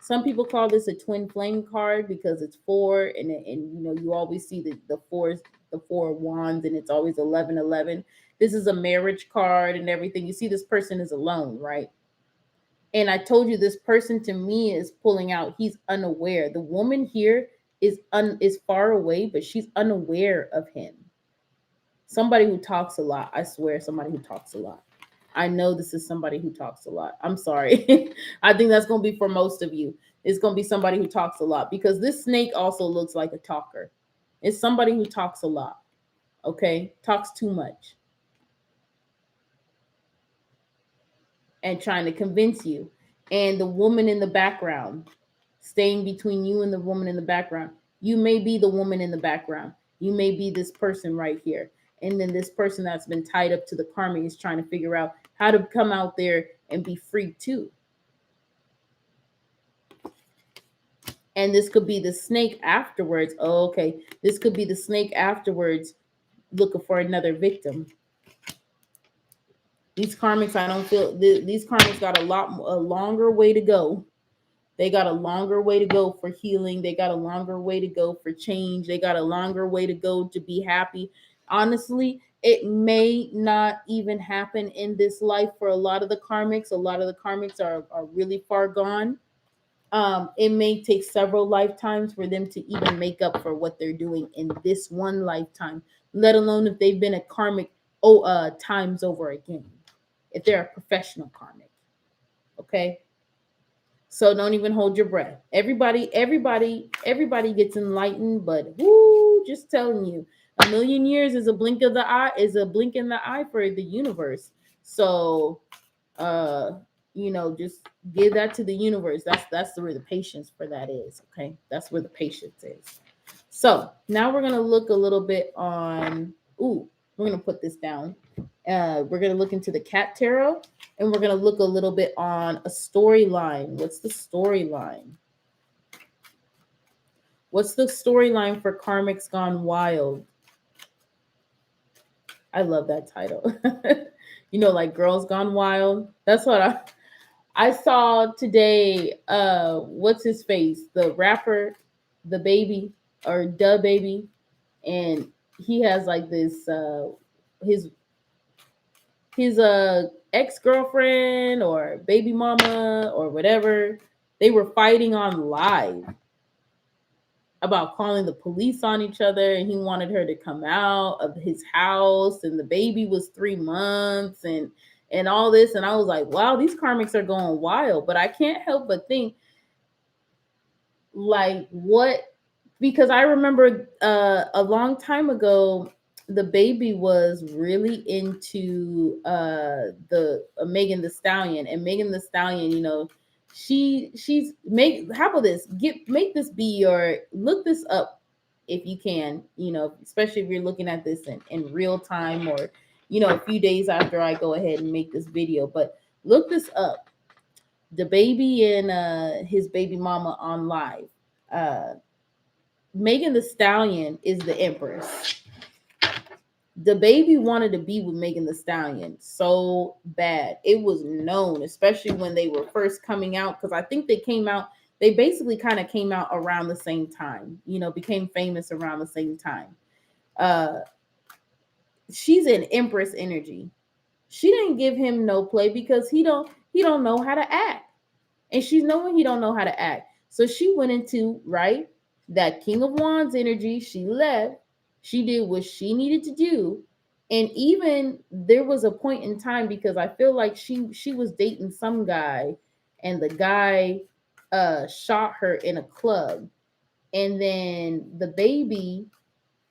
some people call this a twin flame card because it's 4, and you always see the four of wands, and it's always 11. This is a marriage card and everything. You see this person is alone, right? And I told you this person to me is pulling out. He's unaware. The woman here is far away, but she's unaware of him. Somebody who talks a lot. I swear, somebody who talks a lot. I know this is somebody who talks a lot. I'm sorry. I think that's going to be for most of you. It's going to be somebody who talks a lot, because this snake also looks like a talker. It's somebody who talks a lot. Okay? Talks too much. And trying to convince you. And the woman in the background, staying between you and the woman in the background. You may be the woman in the background. You may be this person right here. And then this person that's been tied up to the karma is trying to figure out how to come out there and be free too. And this could be the snake afterwards. Oh, okay. This could be the snake afterwards looking for another victim. These karmics, I don't feel, these karmics got a longer way to go. They got a longer way to go for healing. They got a longer way to go for change. They got a longer way to go to be happy. Honestly, it may not even happen in this life for a lot of the karmics. A lot of the karmics are really far gone. It may take several lifetimes for them to even make up for what they're doing in this one lifetime, let alone if they've been a karmic times over again. if they're a professional karmic. Okay. So don't even hold your breath. Everybody gets enlightened, but whoo, just telling you, a million years is a blink of the eye, is a blink in the eye for the universe. So uh just give that to the universe. That's where the patience for that is. Okay. That's where the patience is. So now we're gonna look a little bit on. We're gonna put this down. We're gonna look into the cat tarot, and we're gonna look a little bit on a storyline. What's the storyline? What's the storyline for Karmic's Gone Wild? I love that title. Like Girls Gone Wild. That's what I saw today. What's his face? The rapper, the baby or the baby, and he has like this his ex-girlfriend or baby mama or whatever. They were fighting on live about calling the police on each other, and he wanted her to come out of his house, and the baby was 3 months, and all this. And I was like, wow, these karmics are going wild. But I can't help but think, like, what, because I remember a long time ago, the baby was really into the Megan the Stallion, and Megan the Stallion, she's make how about this? Make this be your, look this up if you can, especially if you're looking at this in real time, or a few days after I go ahead and make this video. But look this up. The baby and his baby mama on live. Megan the Stallion is the empress. The baby wanted to be with Megan the Stallion so bad. It was known, especially when they were first coming out, because I think they basically kind of came out around the same time, became famous around the same time. She's an empress energy. She didn't give him no play because he don't know how to act. And she's knowing he don't know how to act. So she went into, right, that King of Wands energy. She left. She did what she needed to do. And even there was a point in time, because I feel like she was dating some guy, and the guy shot her in a club. And then the baby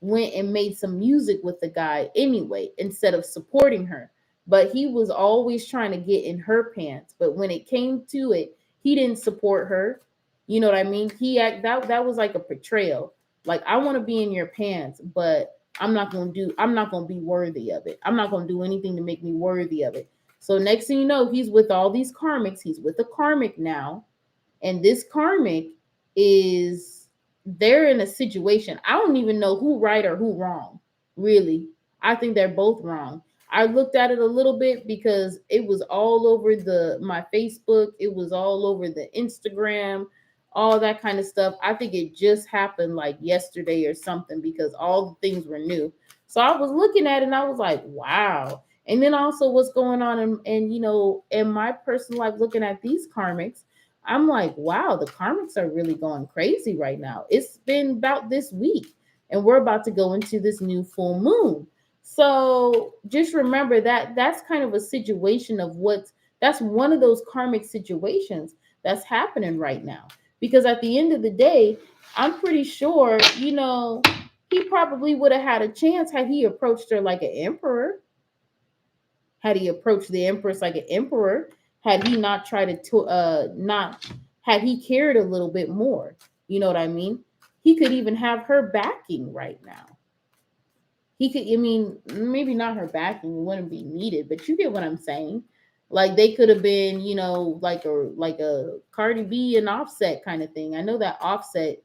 went and made some music with the guy anyway, instead of supporting her. But he was always trying to get in her pants. But when it came to it, he didn't support her. You know what I mean? That was like a betrayal. Like, I want to be in your pants, but I'm not going to be worthy of it. I'm not going to do anything to make me worthy of it. So next thing you know, he's with all these karmics. He's with a karmic now. And this karmic they're in a situation. I don't even know who right or who wrong, really. I think they're both wrong. I looked at it a little bit because it was all over my Facebook. It was all over the Instagram, all that kind of stuff. I think it just happened like yesterday or something, because all the things were new. So I was looking at it and I was like, wow. And then also what's going on in my personal life, looking at these karmics, I'm like, wow, the karmics are really going crazy right now. It's been about this week, and we're about to go into this new full moon. So just remember that that's kind of a situation of that's one of those karmic situations that's happening right now. Because at the end of the day, I'm pretty sure, he probably would have had a chance had he approached her like an emperor. Had he approached the empress like an emperor, had he not tried had he cared a little bit more, you know what I mean? He could even have her backing right now. He could, maybe not her backing wouldn't be needed, but you get what I'm saying. Like, they could have been, like a Cardi B and Offset kind of thing. I know that Offset,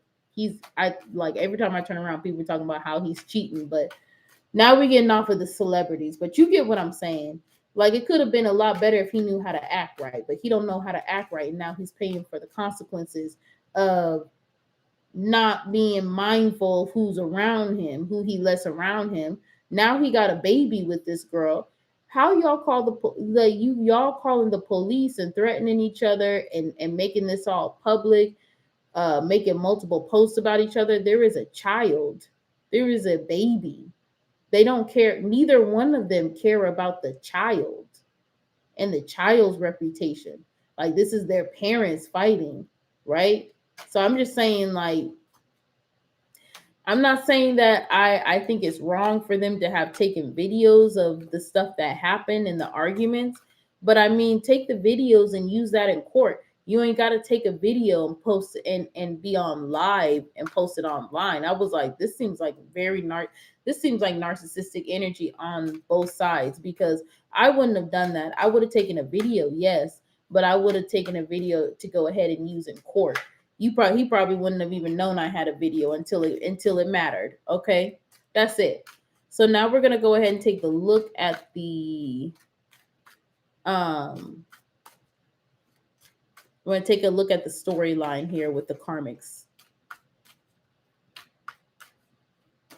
I like, every time I turn around, people are talking about how he's cheating, but now we're getting off of the celebrities. But you get what I'm saying. Like, it could have been a lot better if he knew how to act right, but he don't know how to act right. And now he's paying for the consequences of not being mindful of who's around him, who he lets around him. Now he got a baby with this girl. How y'all y'all calling the police and threatening each other and making this all public, making multiple posts about each other? There is a child. There is a baby. They don't care. Neither one of them care about the child. and the child's reputation. Like this is their parents fighting, right? So I'm just saying, like, I'm not saying that I think it's wrong for them to have taken videos of the stuff that happened in the arguments, but I mean, take the videos and use that in court. You ain't got to take a video and post it and be on live and post it online. I was like, this seems like this seems like narcissistic energy on both sides, because I wouldn't have done that. I would have taken a video, yes, but I would have taken a video to go ahead and use in court. He probably wouldn't have even known I had a video until it mattered. Okay, that's it. So now we're gonna go ahead and take the look at the we're gonna take a look at the storyline here with the Karmics.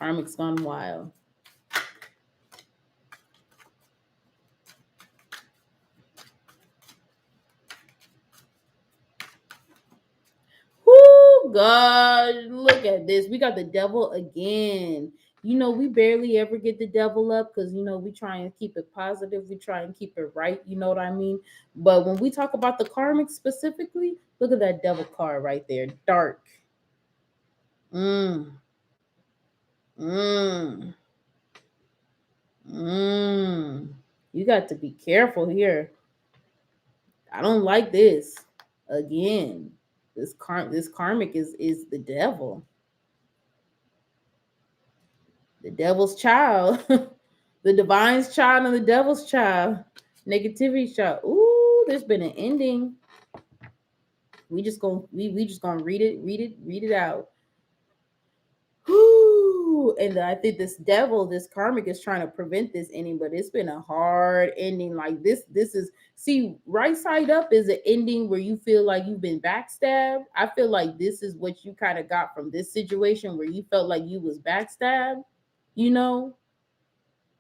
Karmics gone wild. Whoo, God, look at this. We got the devil again. You know, we barely ever get the devil up because, you know, we try and keep it positive. We try and keep it right. You know what I mean? But when we talk about the Karmic specifically, look at that devil card right there. Dark. Mm. Mm. Mm. You got to be careful here. I don't like this. Again, this Karmic is the devil. The devil's child, the divine's child, and the devil's child, negativity's child. Ooh, there's been an ending. We just gonna read it out. Ooh, and I think this Karmic is trying to prevent this ending, but it's been a hard ending. Like this is, see, right side up is an ending where you feel like you've been backstabbed. I feel like this is what you kind of got from this situation where you felt like you was backstabbed, you know,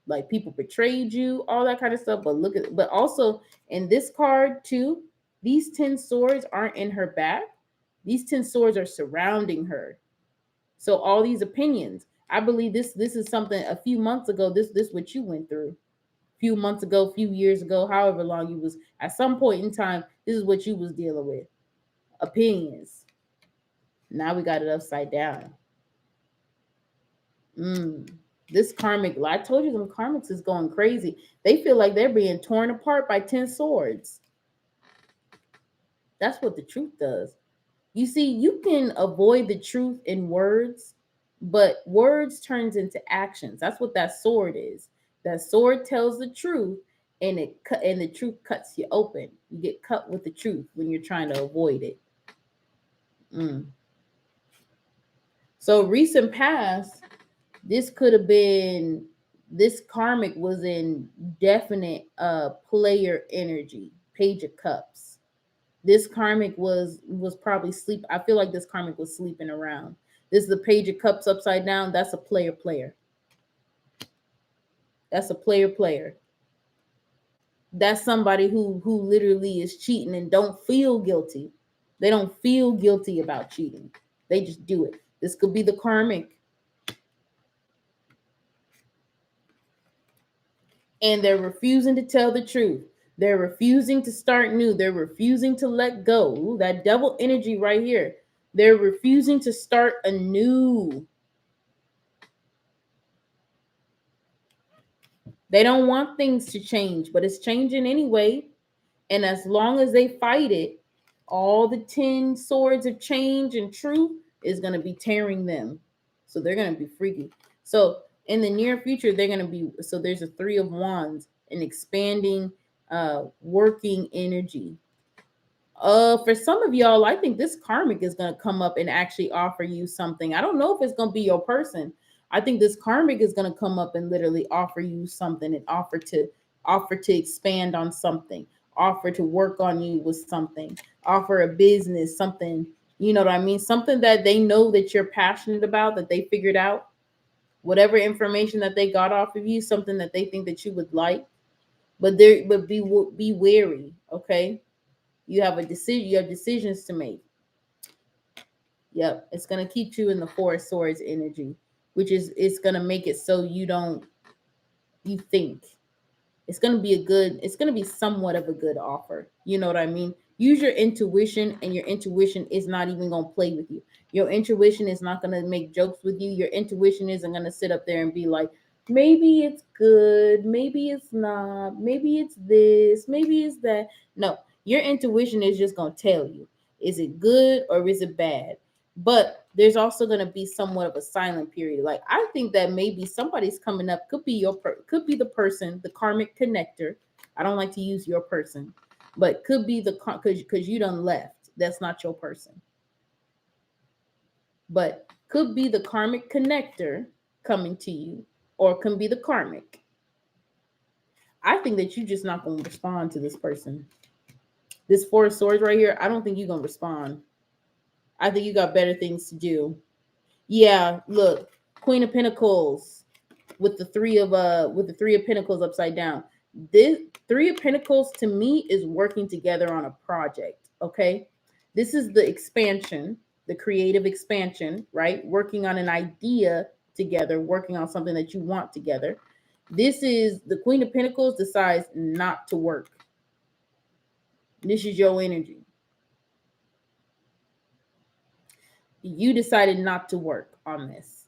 like people betrayed you, all that kind of stuff. But also in this card too, these 10 swords aren't in her back. These 10 swords are surrounding her. So all these opinions, I believe this is something a few months ago. This what you went through. A few months ago, few years ago, however long you was, at some point in time, this is what you was dealing with. Opinions. Now we got it upside down. This Karmic, I told you, them Karmics is going crazy. They feel like they're being torn apart by 10 swords. That's what the truth does. You see, you can avoid the truth in words, but words turns into actions. That's what that sword is. That sword tells the truth, and the truth cuts you open. You get cut with the truth when you're trying to avoid it. So recent past, this could have been, this Karmic was in definite player energy, Page of Cups. This Karmic was probably sleep. I feel like this Karmic was sleeping around. This is the Page of Cups upside down. That's a player. That's a player. That's somebody who literally is cheating and don't feel guilty. They don't feel guilty about cheating. They just do it. This could be the Karmic. And they're refusing to tell the truth. They're refusing to start new. They're refusing to let go. Ooh, that devil energy right here. They're refusing to start anew. They don't want things to change, but it's changing anyway. And as long as they fight it, all the 10 swords of change and truth is going to be tearing them. So they're going to be freaky. So in the near future, they're going to be, so there's a 3 of Wands, an expanding, working energy. For some of y'all, I think this Karmic is going to come up and actually offer you something. I don't know if it's going to be your person. I think this Karmic is going to come up and literally offer you something, and offer to expand on something, offer to work on you with something, offer a business, something, you know what I mean? Something that they know that you're passionate about, that they figured out, whatever information that they got off of you, something that they think that you would like, but be wary, okay? You have decisions to make. Yep, it's gonna keep you in the 4 of Swords energy, which is, it's gonna make it so you think. It's going to be somewhat of a good offer. You know what I mean? Use your intuition, and your intuition is not even going to play with you. Your intuition is not going to make jokes with you. Your intuition isn't going to sit up there and be like, maybe it's good, maybe it's not, maybe it's this, maybe it's that. No, your intuition is just going to tell you, is it good or is it bad? But there's also going to be somewhat of a silent period. Like, I think that maybe somebody's coming up, could be could be the person, the karmic connector. I don't like to use your person, but could be because you done left. That's not your person. But could be the karmic connector coming to you, or can be the karmic. I think that you're just not going to respond to this person. This Four of Swords right here, I don't think you're going to respond. I think you got better things to do. Yeah, look, Queen of Pentacles with the Three of Pentacles upside down. This Three of Pentacles to me is working together on a project, okay? This is the expansion, the creative expansion, right? Working on an idea together, working on something that you want together. This is the Queen of Pentacles decides not to work. This is your energy. You decided not to work on this.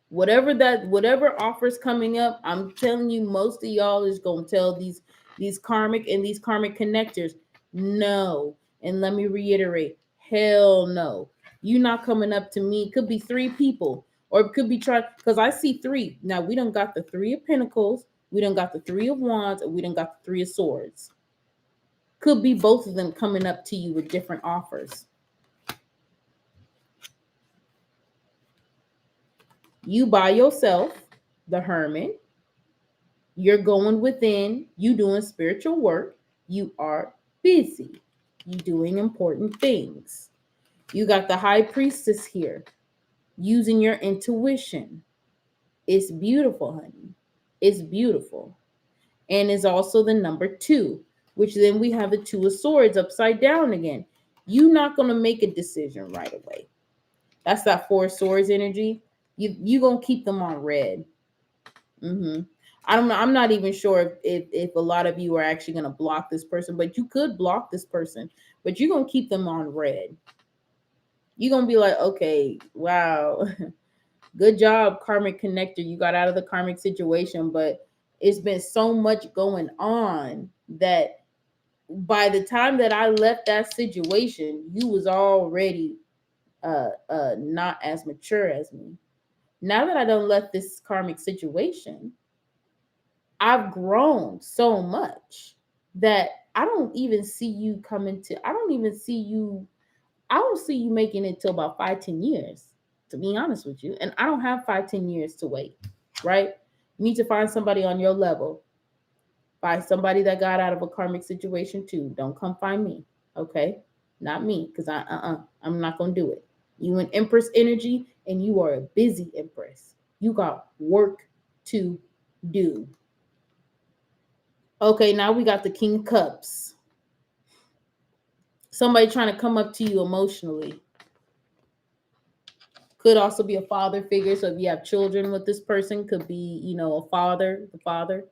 Whatever offers coming up, I'm telling you, most of y'all is going to tell these karmic and these karmic connectors, no. And let me reiterate, hell no. You not coming up to me. It could be 3 people, or it could be because I see 3. Now, we done got the 3 of Pentacles, we done got the 3 of Wands, and we done got the 3 of Swords. Could be both of them coming up to you with different offers. You by yourself, the Hermit. You're going within. You doing spiritual work. You are busy. You doing important things. You got the High Priestess here, using your intuition. It's beautiful, honey. It's beautiful. And it's also the number 2, which then we have the 2 of Swords upside down again. You're not going to make a decision right away. That's that 4 of Swords energy. You gonna keep them on red. I don't know. I'm not even sure if a lot of you are actually gonna block this person, but you could block this person, but you're gonna keep them on red. You're gonna be like, okay, wow, good job, karmic connector. You got out of the karmic situation, but it's been so much going on that by the time that I left that situation, you was already not as mature as me. Now that I done left this karmic situation, I've grown so much that I don't even see you I don't see you making it till about 5-10 years, to be honest with you. And I don't have 5-10 years to wait, right? You need to find somebody on your level. Find somebody that got out of a karmic situation too. Don't come find me, okay? Not me, because I'm not going to do it. You an Empress energy, and you are a busy Empress. You got work to do. Okay, now we got the King of Cups. Somebody trying to come up to you emotionally. Could also be a father figure. So if you have children with this person, could be, a father, the father.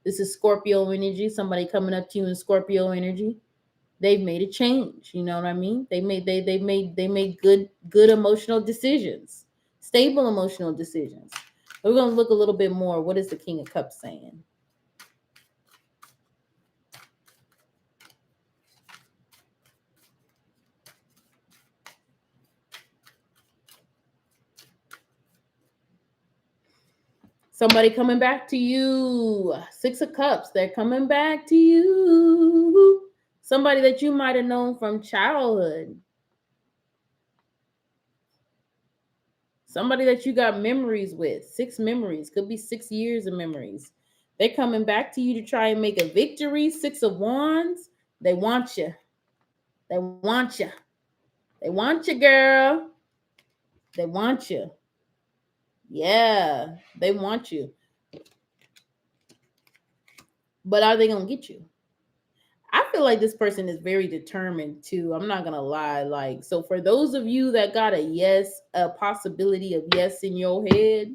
This is Scorpio energy. Somebody coming up to you in Scorpio energy. They've made a change. You know what I mean? They made good emotional decisions, stable emotional decisions. We're gonna look a little bit more. What is the King of Cups saying? Somebody coming back to you. 6 of Cups. They're coming back to you. Somebody that you might have known from childhood. Somebody that you got memories with. 6 memories. Could be 6 years of memories. They're coming back to you to try and make a victory. 6 of Wands. They want you. They want you. They want you, girl. They want you. Yeah, they want you. But are they going to get you? I feel like this person is very determined too. I'm not going to lie. So for those of you that got a possibility of yes in your head,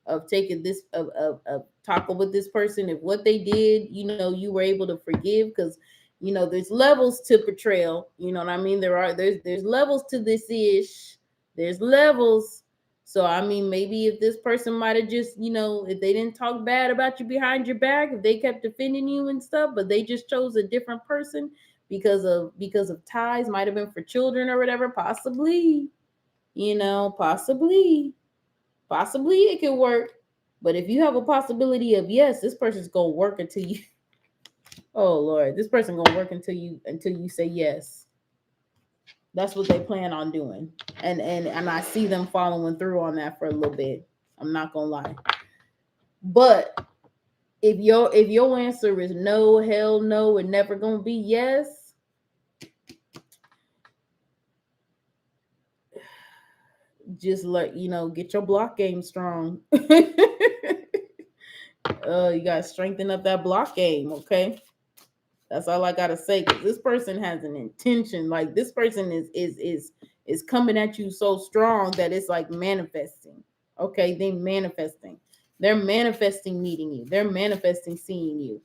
of taking this of talking with this person. If what they did, you were able to forgive, because there's levels to betrayal. You know what I mean? There's levels to this ish. There's levels. So I mean, maybe if this person might have just, if they didn't talk bad about you behind your back, if they kept defending you and stuff, but they just chose a different person because of ties, might have been for children or whatever, possibly, possibly it could work. But if you have a possibility of, yes, this person's gonna work until you oh Lord, this person gonna work until you say yes. That's what they plan on doing. And I see them following through on that for a little bit. I'm not gonna lie. But if your answer is no, hell no, and never gonna be yes, just get your block game strong. You gotta strengthen up that block game, okay? That's all I gotta say. Because this person has an intention. Like, this person is coming at you so strong that it's like manifesting. Okay, they're manifesting meeting you. They're manifesting seeing you.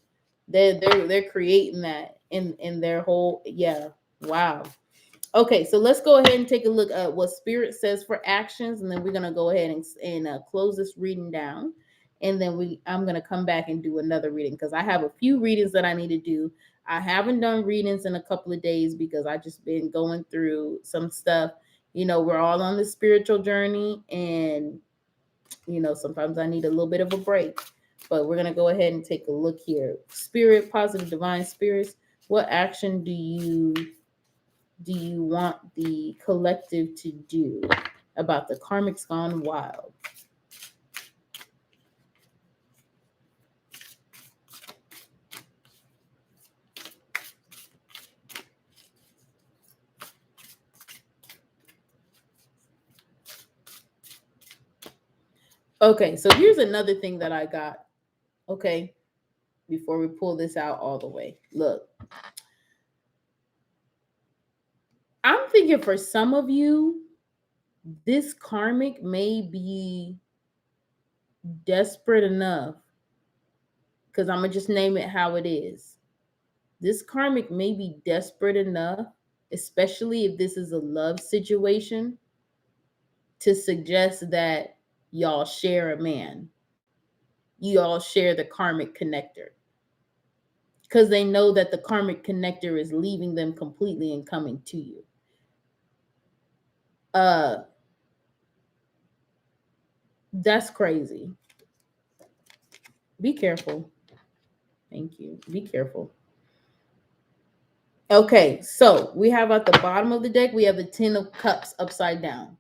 They're creating that in their whole, yeah. Wow. Okay, so let's go ahead and take a look at what Spirit says for actions, and then we're gonna go ahead and close this reading down, and then I'm gonna come back and do another reading, because I have a few readings that I need to do. I haven't done readings in a couple of days because I just been going through some stuff. We're all on this spiritual journey, and sometimes I need a little bit of a break. But we're gonna go ahead and take a look here. Spirit, positive divine spirits, what action do you want the collective to do about the karmics gone wild? Okay, so here's another thing that I got. Okay, before we pull this out all the way. Look, I'm thinking for some of you, this karmic may be desperate enough, because I'm going to just name it how it is. This karmic may be desperate enough, especially if this is a love situation, to suggest that y'all share a man. You all share the karmic connector. Because they know that the karmic connector is leaving them completely and coming to you. That's crazy. Be careful. Thank you. Be careful. Okay, so we have at the bottom of the deck, we have the 10 of Cups upside down.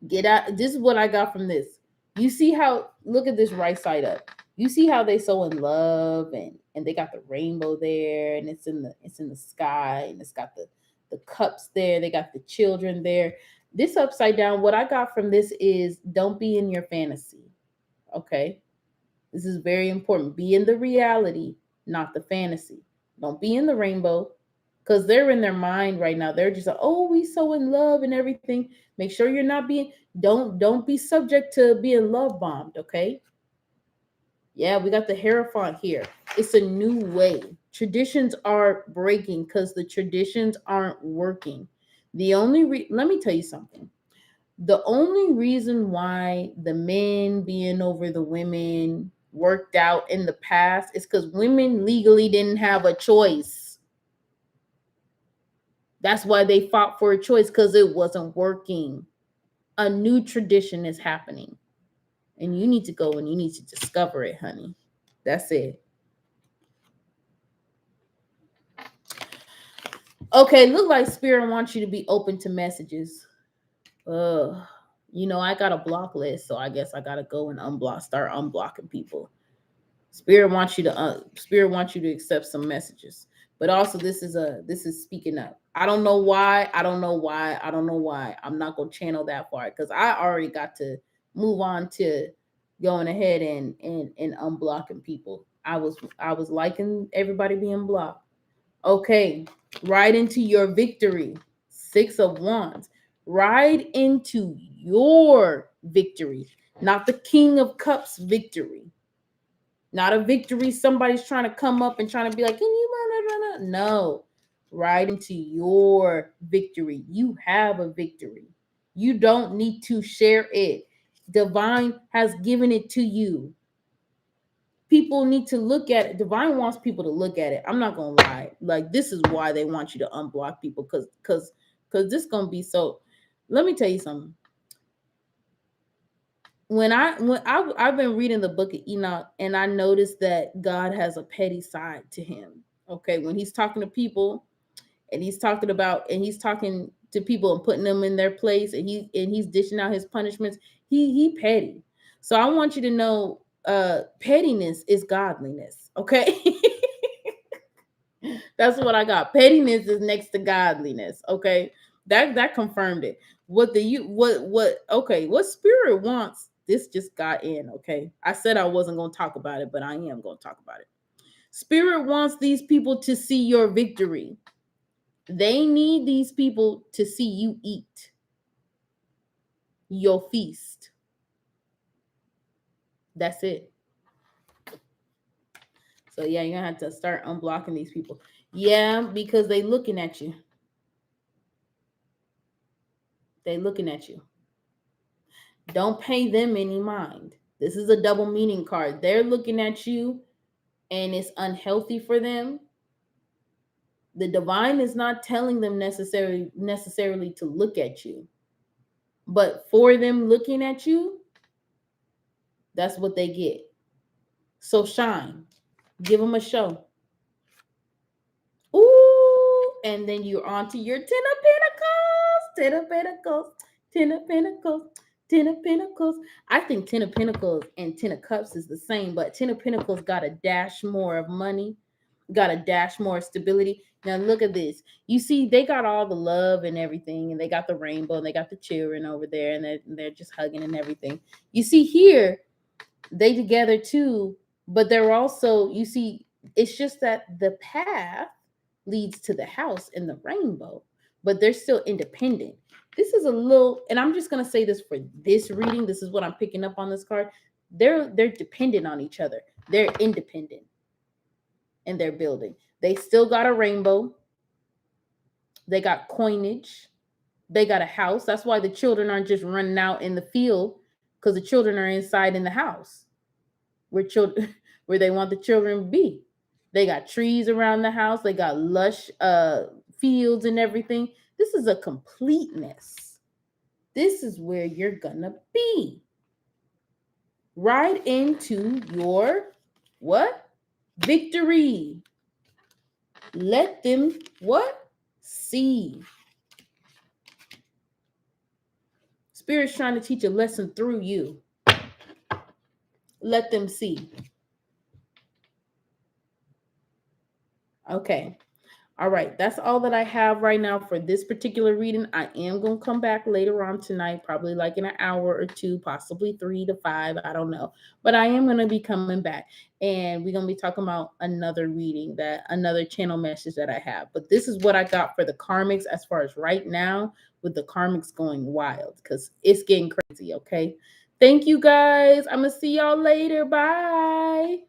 Get out. This is what I got from this. You see how, look at this right side up. You see how they so in love, and they got the rainbow there, and it's in the sky, and it's got the cups there. They got the children there. This upside down, what I got from this is, don't be in your fantasy. Okay? This is very important. Be in the reality, not the fantasy. Don't be in the rainbow, because they're in their mind right now. They're just like, oh, we so in love and everything. Make sure you're not being, don't be subject to being love bombed, okay? Yeah, we got the Hierophant here. It's a new way. Traditions are breaking because the traditions aren't working. Let me tell you something. The only reason why the men being over the women worked out in the past is because women legally didn't have a choice. That's why they fought for a choice, because it wasn't working. A new tradition is happening, and you need to go and you need to discover it, honey. That's it. Okay, look like Spirit wants you to be open to messages. I got a block list, so I guess I gotta go and start unblocking people. Spirit wants you to accept some messages. But also this is speaking up. I don't know why. I'm not gonna channel that far, because I already got to move on to going ahead and unblocking people. I was liking everybody being blocked. Okay, ride into your victory. 6 of Wands. Ride into your victory. not the King of Cups victory. Not a victory somebody's trying to come up and trying to be like, can you no. Right into your victory. You have a victory. You don't need to share it. Divine has given it to you. People need to look at it. Divine wants people to look at it. I'm not gonna lie. Like, this is why they want you to unblock people, because this gonna be so. Let me tell you something. I've been reading the book of Enoch, and I noticed that God has a petty side to him. Okay, when he's talking to people, and he's talking to people and putting them in their place, and he's dishing out his punishments. He petty. So I want you to know, pettiness is godliness. Okay. That's what I got. Pettiness is next to godliness. Okay. That confirmed it. What spirit wants, this just got in. Okay. I said I wasn't going to talk about it, but I am going to talk about it. Spirit wants these people to see your victory. They need these people to see you eat your feast. That's it. So yeah, you're gonna have to start unblocking these people. Yeah, because they looking at you. They looking at you. Don't pay them any mind. This is a double meaning card. They're looking at you and it's unhealthy for them. The divine is not telling them necessarily to look at you. But for them looking at you, that's what they get. So shine. Give them a show. Ooh, and then you're on to your 10 of Pentacles. 10 of Pentacles. 10 of Pentacles. 10 of Pentacles. I think 10 of Pentacles and 10 of Cups is the same, but 10 of Pentacles got a dash more of money, got a dash more stability. Now look at this. You see, they got all the love and everything, and they got the rainbow, and they got the children over there, and they're just hugging and everything. You see here, they together too, but they're also, you see, it's just that the path leads to the house in the rainbow, but they're still independent. This is a little, and I'm just going to say this for this reading. This is what I'm picking up on this card. They're dependent on each other. They're independent in their building. They still got a rainbow. They got coinage. They got a house. That's why the children aren't just running out in the field, because the children are inside in the house where they want the children to be. They got trees around the house. They got lush fields and everything. This is a completeness. This is where you're gonna be. Right into your what? Victory. Let them what? See. Spirit's trying to teach a lesson through you. Let them see. Okay. All right. That's all that I have right now for this particular reading. I am going to come back later on tonight, probably like in an hour or two, possibly 3 to 5. I don't know. But I am going to be coming back, and we're going to be talking about another reading, another channel message that I have. But this is what I got for the karmics as far as right now, with the karmics going wild, because it's getting crazy. Okay. Thank you guys. I'm going to see y'all later. Bye.